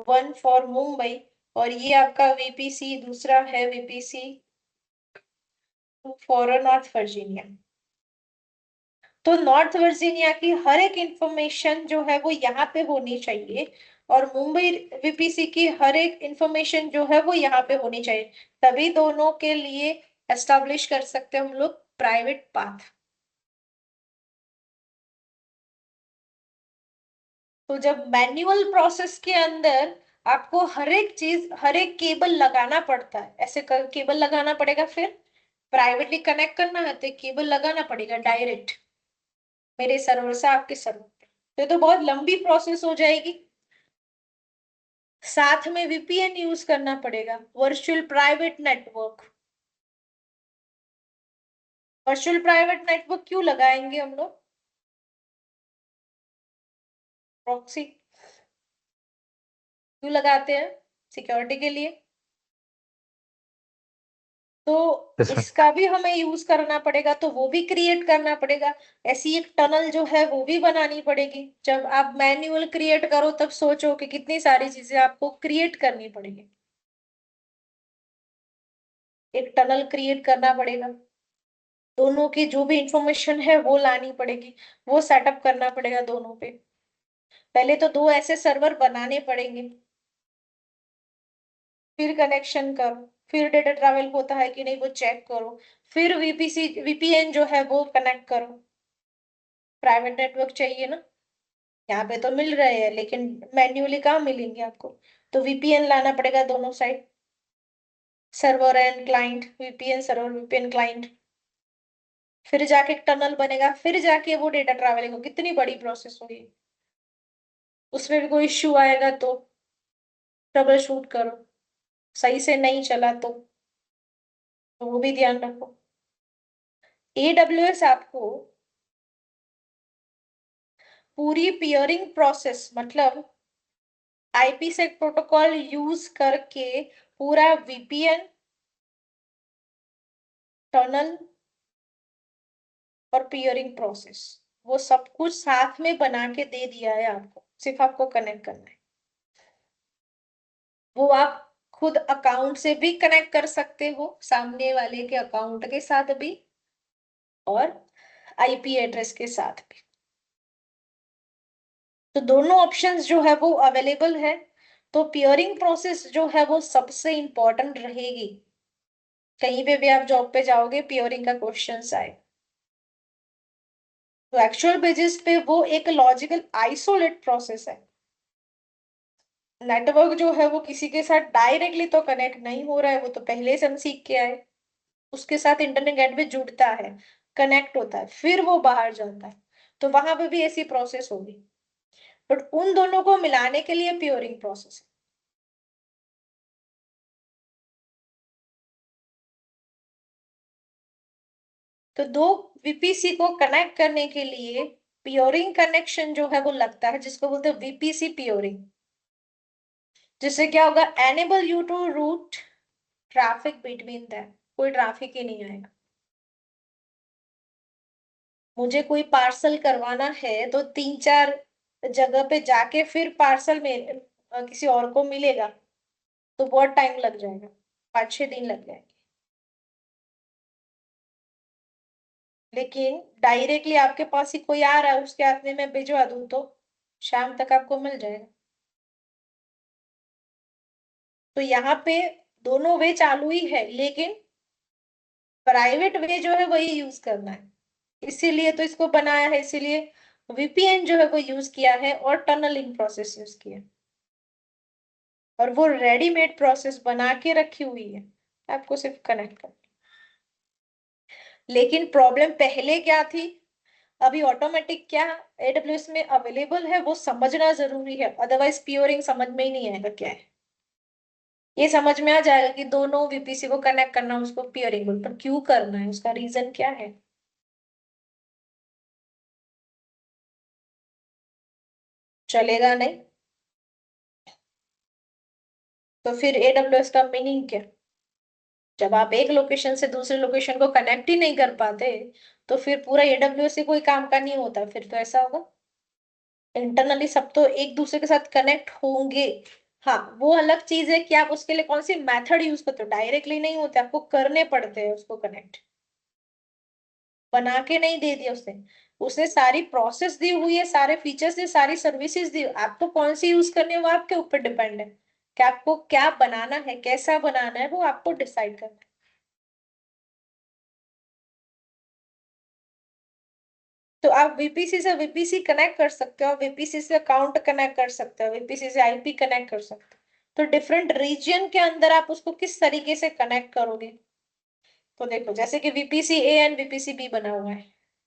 1 फॉर मुंबई, और ये आपका वीपीसी दूसरा है वीपीसी 2 फॉर नॉर्थ वर्जीनिया। तो नॉर्थ वर्जीनिया की हर एक इंफॉर्मेशन जो है वो यहाँ पे होनी चाहिए, और मुंबई वीपीसी की हर एक इंफॉर्मेशन जो है वो यहाँ पे होनी चाहिए, तभी दोनों के लिए एस्टेब्लिश कर सकते हैं हम लोग प्राइवेट पाथ। तो जब मैन्युअल प्रोसेस के अंदर आपको हर एक चीज, हर एक केबल लगाना पड़ता है, ऐसे केबल लगाना पड़ेगा, फिर प्राइवेटली कनेक्ट करना है तो केबल लगाना पड़ेगा डायरेक्ट मेरे सर्वर से आपके सर्वर पे, तो ये तो बहुत लंबी प्रोसेस हो जाएगी। साथ में वीपीएन यूज करना पड़ेगा, virtual private network. Virtual private network क्यों लगाएंगे हम लोग? प्रॉक्सी क्यों लगाते हैं? सिक्योरिटी के लिए। तो यस मैम। इसका भी हमें यूज करना पड़ेगा, तो वो भी क्रिएट करना पड़ेगा। ऐसी एक टनल जो है वो भी बनानी पड़ेगी। जब आप मैन्युअल क्रिएट करो तब सोचो कि कितनी सारी चीजें आपको क्रिएट करनी पड़ेगी। एक टनल क्रिएट करना पड़ेगा, दोनों की जो भी इंफॉर्मेशन है वो लानी पड़ेगी, वो सेटअप करना पड़ेगा दोनों पे। पहले तो दो ऐसे सर्वर बनाने पड़ेंगे, फिर कनेक्शन करो, फिर डेटा ट्रैवल होता है कि नहीं वो चेक करो, फिर वीपीसी वीपीएन जो है वो कनेक्ट करो। प्राइवेट नेटवर्क चाहिए ना, यहाँ पे तो मिल रहे हैं लेकिन मैन्युअली कहाँ मिलेंगे आपको, तो वीपीएन लाना पड़ेगा दोनों side, server and client, VPN server VPN client. फिर जाके टनल बनेगा, फिर जाके वो डेटा ट्रैवलिंग हो, कितनी बड़ी प्रोसेस होगी। उसमें भी कोई इश्यू आएगा तो ट्रबल शूट करो, सही से नहीं चला तो वो भी ध्यान रखो। एडब्ल्यूएस आपको पूरी पियरिंग प्रोसेस, मतलब आईपीसेक प्रोटोकॉल यूज करके पूरा वीपीएन, टनल और पियरिंग प्रोसेस, वो सब कुछ साथ में बना के दे दिया है आपको, सिर्फ आपको कनेक्ट करना है। वो आप खुद अकाउंट से भी कनेक्ट कर सकते हो, सामने वाले के अकाउंट के साथ भी, और आईपी एड्रेस के साथ भी। तो दोनों ऑप्शंस जो है वो अवेलेबल है। तो पियरिंग प्रोसेस जो है वो सबसे इंपॉर्टेंट रहेगी, कहीं पे भी आप जॉब पे जाओगे पियरिंग का क्वेश्चन आए। तो एक्चुअल बेसिस पे वो एक लॉजिकल आइसोलेट प्रोसेस है। नेटवर्क जो है वो किसी के साथ डायरेक्टली तो कनेक्ट नहीं हो रहा है, वो तो पहले से हम सीख के आए। उसके साथ इंटरनेट गेटवे जुड़ता है, कनेक्ट होता है, फिर वो बाहर जाता है। तो वहां पे भी ऐसी प्रोसेस होगी, बट उन दोनों को मिलाने के लिए प्योरिंग प्रोसेस है। तो दो वीपीसी को कनेक्ट करने के लिए पियोरिंग कनेक्शन जो है वो लगता है, जिसको बोलते हैं वीपीसी पियोरिंग। जिससे क्या होगा, enable you to route traffic between them, कोई ट्रैफिक ही नहीं आएगा। मुझे कोई पार्सल करवाना है तो 3-4 जगह पे जाके फिर पार्सल में किसी और को मिलेगा, तो बहुत टाइम लग जाएगा, 5-6 दिन लग जाएंगे। लेकिन डायरेक्टली आपके पास ही कोई आ रहा है, उसके हाथ में मैं भिजवा दूं तो शाम तक आपको मिल जाएगा। तो यहाँ पे दोनों वे चालू ही है, लेकिन प्राइवेट वे जो है वही यूज करना है। इसीलिए तो इसको बनाया है, इसीलिए वीपीएन जो है वो यूज किया है और टनलिंग प्रोसेस यूज किया। और वो रेडीमेड प्रोसेस बना के रखी हुई है, आपको सिर्फ कनेक्ट करना। लेकिन प्रॉब्लम पहले क्या थी, अभी ऑटोमेटिक क्या एडब्ल्यूएस में अवेलेबल है वो समझना जरूरी है, अदरवाइज पियोरिंग समझ में ही नहीं आएगा क्या है। ये समझ में आ जाएगा कि दोनों वीपीसी को कनेक्ट करना उसको पियरिंग बोल, पर क्यों करना है, उसका रीजन क्या है। चलेगा नहीं, तो फिर एडब्ल्यूएस का मीनिंग क्या। जब आप एक लोकेशन से दूसरे लोकेशन को कनेक्ट ही नहीं कर पाते, तो फिर पूरा एडब्ल्यूएस से कोई काम का नहीं होता, फिर तो ऐसा होगा। इंटरनली सब तो एक दूसरे के साथ कनेक्ट होंगे। हाँ, वो अलग चीज है कि आप उसके लिए कौन सी मेथड यूज करते हो, डायरेक्टली नहीं होते, आपको करने पड़ते हैं उसको कनेक्ट। बना के नहीं दे दिया उसने, उसने सारी प्रोसेस दी हुई है, सारे फीचर्स दी, सारी सर्विसेज दी, आपको कौन सी यूज करनी है वो आपके ऊपर डिपेंड है कि आपको क्या बनाना है, कैसा बनाना है, वो आपको डिसाइड करना है। तो आप वीपीसी से वीपीसी कनेक्ट कर सकते हो, वीपीसी से अकाउंट कनेक्ट कर सकते हो, वीपीसी से आईपी कनेक्ट कर सकते हो। तो डिफरेंट रीजन के अंदर आप उसको किस तरीके से कनेक्ट करोगे। तो देखो, जैसे कि VPC A and VPC B बना हुआ है,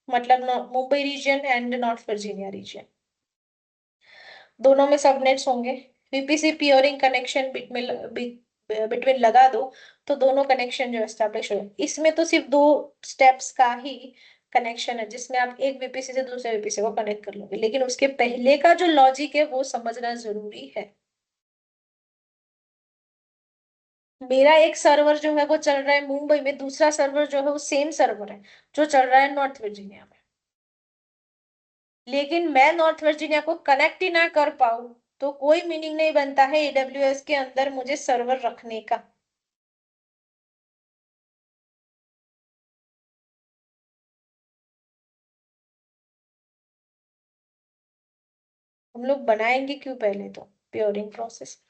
मतलब Mumbai region and North Virginia region, दोनों में सबनेट्स होंगे। वीपीसी पियरिंग कनेक्शन बिटवीन लगा दो, तो दोनों कनेक्शन जो एस्टेब्लिश हो, इसमें तो सिर्फ दो स्टेप्स का ही कनेक्शन है, जिसमें आप एक वीपीसी से दूसरे वीपीसी को कनेक्ट कर लोगे, लेकिन उसके पहले का जो लॉजिक है वो समझना जरूरी है। मेरा एक सर्वर जो है वो चल रहा है मुंबई में, दूसरा सर्वर जो है वो सेम सर्वर है जो चल रहा है नॉर्थ वर्जीनिया में। लेकिन मैं नॉर्थ वर्जीनिया को कनेक्ट ही ना कर पाऊँ, तो कोई मीनिंग नहीं बनता है एडब्ल्यूएस के अंदर मुझे सर्वर रखने का। हम लोग बनाएंगे क्यों पहले तो प्योरिंग प्रोसेस।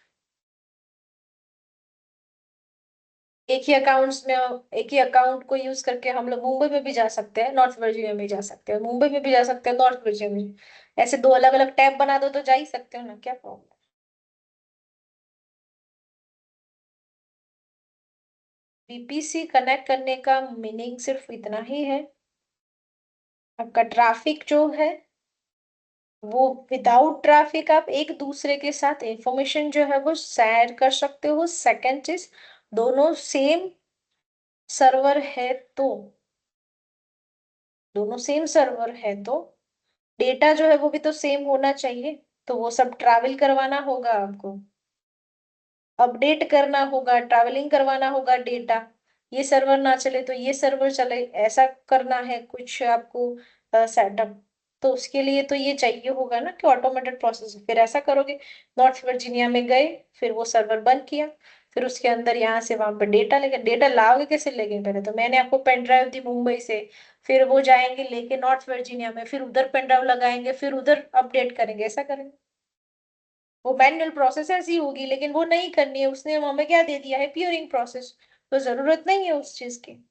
एक ही अकाउंट्स में, एक ही अकाउंट को यूज करके हम लोग मुंबई में भी जा सकते हैं, नॉर्थ वर्जीनिया में जा सकते हैं, मुंबई में भी जा सकते हैं, नॉर्थ वर्जीनिया में। ऐसे दो अलग अलग टैब बना दो तो जा ही सकते हो ना, क्या प्रॉब्लम। वीपीसी कनेक्ट करने का मीनिंग सिर्फ इतना ही है, आपका ट्रैफिक जो है वो विदाउट ट्रैफिक आप एक दूसरे के साथ इंफॉर्मेशन जो है वो शेयर कर सकते हो। सेकंड चीज, दोनों सेम सर्वर है तो, दोनों सेम सर्वर है तो डेटा जो है वो भी तो सेम होना चाहिए। तो वो सब ट्रैवल करवाना होगा आपको, अपडेट करना होगा, ट्रैवलिंग करवाना होगा डेटा। ये सर्वर ना चले तो ये सर्वर चले, ऐसा करना है कुछ आपको सेटअप। तो उसके लिए तो ये चाहिए होगा ना कि ऑटोमेटेड प्रोसेस, फिर ऐसा करोगे, नॉर्थ वर्जीनिया में गए, फिर वो सर्वर बंद किया, फिर उसके अंदर यहाँ से वहां पर डेटा लेके, डेटा लाओगे कैसे लेके, पहले तो मैंने आपको पेन ड्राइव दी मुंबई से, फिर वो जाएंगे लेके नॉर्थ वर्जीनिया में, फिर उधर पेन ड्राइव लगाएंगे, फिर उधर अपडेट करेंगे, ऐसा करेंगे। वो मैनुअल प्रोसेस ऐसी होगी, लेकिन वो नहीं करनी है, उसने हमें क्या दे दिया है, पियरिंग प्रोसेस। तो जरूरत नहीं है उस चीज की।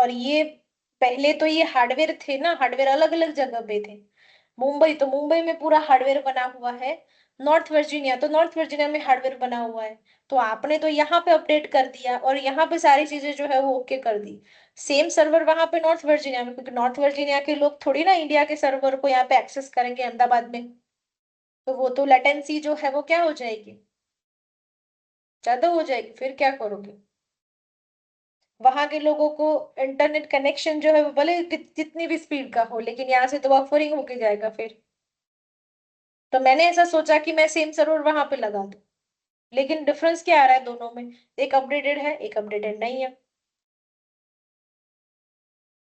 और ये पहले तो ये हार्डवेयर थे ना, हार्डवेयर अलग अलग जगह पे थे। मुंबई तो मुंबई में पूरा हार्डवेयर बना हुआ है, नॉर्थ वर्जीनिया तो नॉर्थ वर्जीनिया में हार्डवेयर बना हुआ है। तो आपने तो यहाँ पे अपडेट कर दिया और यहाँ पे सारी चीजें जो है वो ओके कर दी। सेम सर्वर वहां पे नॉर्थ वर्जीनिया में, क्योंकि नॉर्थ वर्जीनिया के लोग थोड़ी ना इंडिया के सर्वर को यहाँ पे एक्सेस करेंगे अहमदाबाद में। तो वो तो लेटेंसी जो है वो क्या हो जाएगी, ज्यादा हो जाएगी। फिर क्या करोगे, वहां के लोगों को इंटरनेट कनेक्शन जो है वो भले जितनी भी स्पीड का हो, लेकिन यहाँ से तो बफरिंग होके जाएगा फिर। तो मैंने ऐसा सोचा कि मैं सेम सर्वर वहां पे लगा दूं। लेकिन डिफरेंस क्या आ रहा है दोनों में, एक अपडेटेड है एक अपडेटेड नहीं है।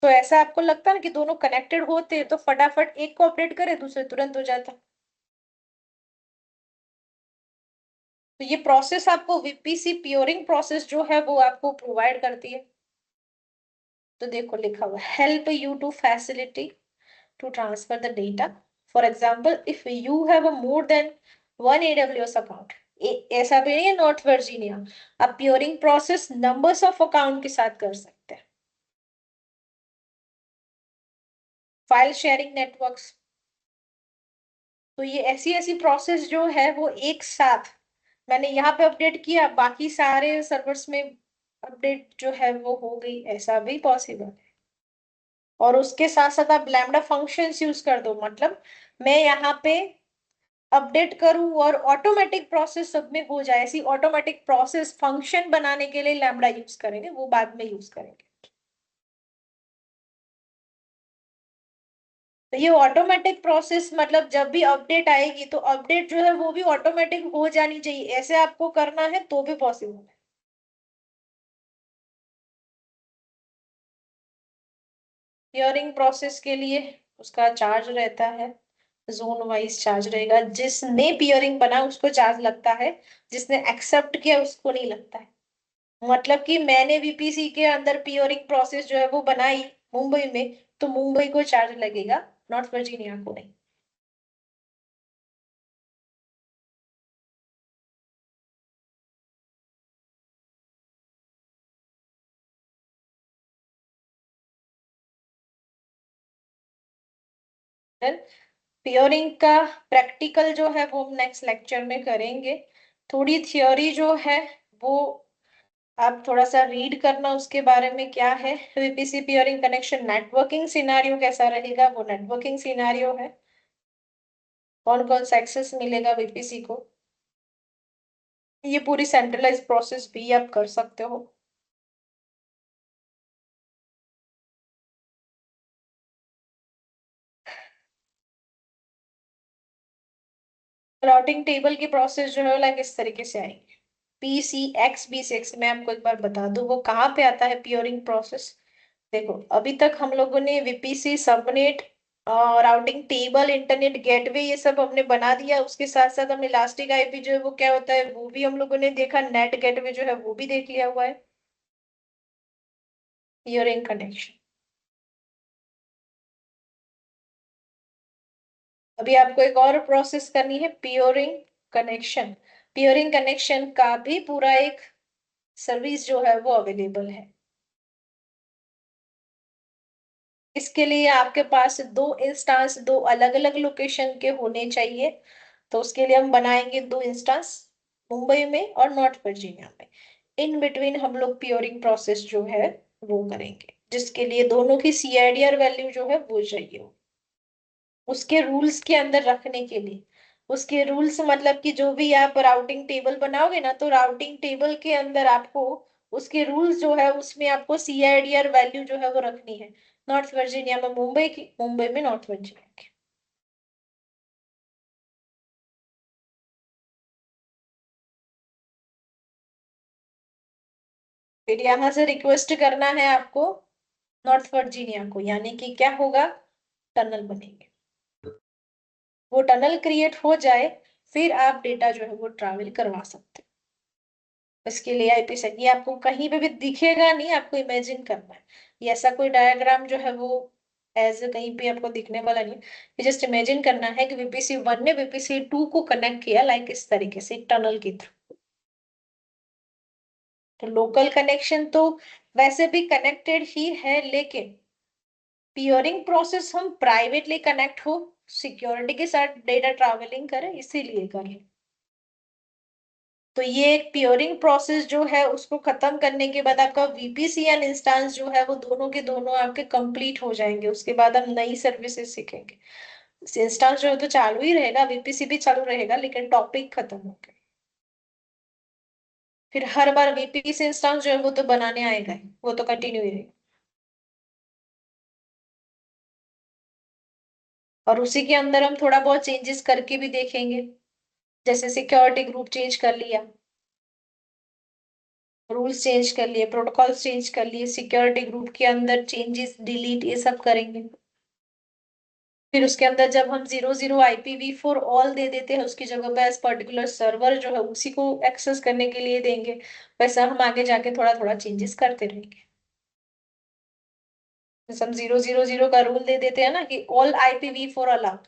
तो ऐसा आपको लगता है ना कि दोनों कनेक्टेड होते तो फटाफट एक को अपडेट करे दूसरे तुरंत हो जाता। तो ये प्रोसेस आपको वीपीसी प्योरिंग प्रोसेस जो है वो आपको प्रोवाइड करती है। तो देखो लिखा हुआ, help you to facility to transfer the data. For example, if you have a more than one AWS account, ऐसा भी नहीं है नॉर्थ वर्जीनिया, आप प्योरिंग प्रोसेस नंबर्स ऑफ अकाउंट के साथ कर सकते हैं। फाइल शेयरिंग नेटवर्क्स, तो ये ऐसी ऐसी प्रोसेस जो है वो एक साथ मैंने यहाँ पे अपडेट किया, बाकी सारे सर्वर्स में अपडेट जो है वो हो गई, ऐसा भी पॉसिबल है। और उसके साथ साथ आप लैम्डा फंक्शंस यूज कर दो, मतलब मैं यहाँ पे अपडेट करूं और ऑटोमेटिक प्रोसेस सब में हो जाए, ऐसी ऑटोमेटिक प्रोसेस फंक्शन बनाने के लिए लैम्बडा यूज करेंगे, वो बाद में यूज करेंगे। तो ये ऑटोमेटिक प्रोसेस मतलब जब भी अपडेट आएगी तो अपडेट जो है वो भी ऑटोमेटिक हो जानी चाहिए, ऐसे आपको करना है तो भी पॉसिबल है। क्लियरिंग प्रोसेस के लिए उसका चार्ज रहता है, जोन वाइज चार्ज रहेगा। जिसने पियरिंग बना उसको चार्ज लगता है, जिसने एक्सेप्ट किया उसको नहीं लगता है। मतलब कि मैंने वीपीसी के अंदर पियरिंग प्रोसेस जो है वो बनाई मुंबई में, तो मुंबई को चार्ज लगेगा, नॉर्थ वर्जीनिया को नहीं। पियरिंग का प्रैक्टिकल जो है वो हम नेक्स्ट लेक्चर में करेंगे। थोड़ी थियोरी जो है वो आप थोड़ा सा रीड करना उसके बारे में, क्या है VPC peering connection, networking scenario कैसा रहेगा, वो नेटवर्किंग सिनारियो है, कौन कौन सा एक्सेस मिलेगा वीपीसी को। ये पूरी सेंट्रलाइज प्रोसेस भी आप कर सकते हो। राउटिंग टेबल की प्रोसेस जो है लाइक इस तरीके से आएगी, PCX मैं आपको एक बार बता दूं वो कहाँ पे आता है पियरिंग प्रोसेस। देखो अभी तक हम लोगों ने VPC subnet, routing table, internet gateway ये सब हमने बना दिया, उसके साथ साथ हमने इलास्टिक आईपी जो है वो क्या होता है वो भी हम लोगों ने देखा, नेट गेटवे जो है वो भी देख लिया हुआ है। पियरिंग कनेक्शन, अभी आपको एक और प्रोसेस करनी है पियरिंग कनेक्शन। पियरिंग कनेक्शन का भी पूरा एक सर्विस जो है वो अवेलेबल है। इसके लिए आपके पास दो इंस्टांस, दो अलग अलग लोकेशन के होने चाहिए। तो उसके लिए हम बनाएंगे दो इंस्टांस, मुंबई में और नॉर्थ वर्जीनिया में। इन बिटवीन हम लोग पियरिंग प्रोसेस जो है वो करेंगे, जिसके लिए दोनों की सीआईडीआर वैल्यू जो है वो चाहिए उसके रूल्स के अंदर रखने के लिए। उसके रूल्स मतलब कि जो भी आप राउटिंग टेबल बनाओगे ना, तो राउटिंग टेबल के अंदर आपको उसके रूल्स जो है उसमें आपको सीआईडीआर वैल्यू जो है वो रखनी है। नॉर्थ वर्जीनिया में मुंबई की, मुंबई में नॉर्थ वर्जीनिया की। फिर यहाँ से रिक्वेस्ट करना है आपको नॉर्थ वर्जीनिया को, यानी कि क्या होगा, टनल बनेंगे। वो टनल क्रिएट हो जाए फिर आप डेटा जो है वो ट्रैवल करवा सकते हो। इसके लिए आईपी सेट ये आपको कहीं पे भी दिखेगा नहीं, आपको इमेजिन करना है। ये ऐसा कोई डायग्राम जो है वो एज कहीं पे आपको दिखने वाला नहीं है। ये जस्ट इमेजिन करना है कि वीपीसी 1 ने वीपीसी 2 को कनेक्ट किया लाइक इस तरीके से टनल के थ्रू। तो लोकल कनेक्शन तो वैसे भी कनेक्टेड ही है, लेकिन पियरिंग प्रोसेस हम प्राइवेटली कनेक्ट हो, सिक्योरिटी के साथ डेटा ट्रैवलिंग करें, इसीलिए करें। तो ये एक पियरिंग प्रोसेस जो है उसको खत्म करने के बाद आपका वीपीसीएन इंस्टेंस जो है वो दोनों के दोनों आपके कंप्लीट हो जाएंगे। उसके बाद हम नई सर्विसेज सीखेंगे। इंस्टेंस जो है तो चालू ही रहेगा, वीपीसी भी चालू रहेगा, लेकिन टॉपिक खत्म हो गया। फिर हर बार वीपीसी इंस्टेंस जो है वो तो बनाने आएगा ही, वो तो कंटिन्यू ही रहेगा। और उसी के अंदर हम थोड़ा बहुत चेंजेस करके भी देखेंगे। जैसे सिक्योरिटी ग्रुप चेंज कर लिया, रूल्स चेंज कर लिए, प्रोटोकॉल्स चेंज कर लिए, सिक्योरिटी ग्रुप के अंदर चेंजेस डिलीट ये सब करेंगे। फिर उसके अंदर जब हम 00 IPv4 ऑल दे देते हैं उसकी जगह पे एज पर्टिकुलर सर्वर जो है उसी को एक्सेस करने के लिए देंगे, वैसा हम आगे जाके थोड़ा थोड़ा चेंजेस करते रहेंगे। जैसे हम 000 का रूल दे देते हैं ना कि ऑल IPv4 अलाउड,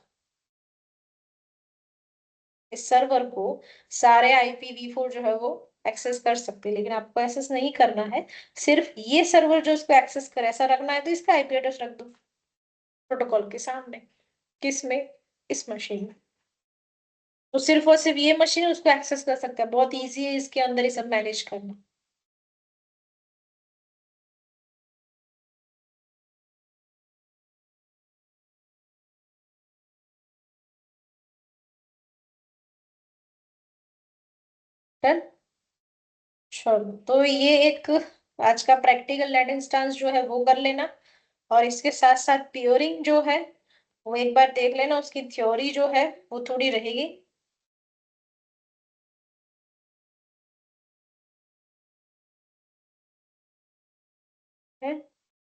इस सर्वर को सारे IPv4 जो है वो एक्सेस कर सकते हैं, लेकिन आपको एक्सेस नहीं करना है। सिर्फ ये सर्वर जो इसको एक्सेस करे ऐसा रखना है, तो इसका आईपी एड्रेस रख दो प्रोटोकॉल के सामने। किस में? इस मशीन में। तो सिर्फ और सिर्फ ये मशीन उसको एक्सेस कर सकता है। बहुत इजी है इसके अंदर ये सब मैनेज करना। डन। चलो, तो ये एक आज का प्रैक्टिकल नेट इंस्टेंस जो है वो कर लेना। और इसके साथ साथ पियरिंग जो है वो एक बार देख लेना, उसकी थ्योरी जो है वो थोड़ी रहेगी। है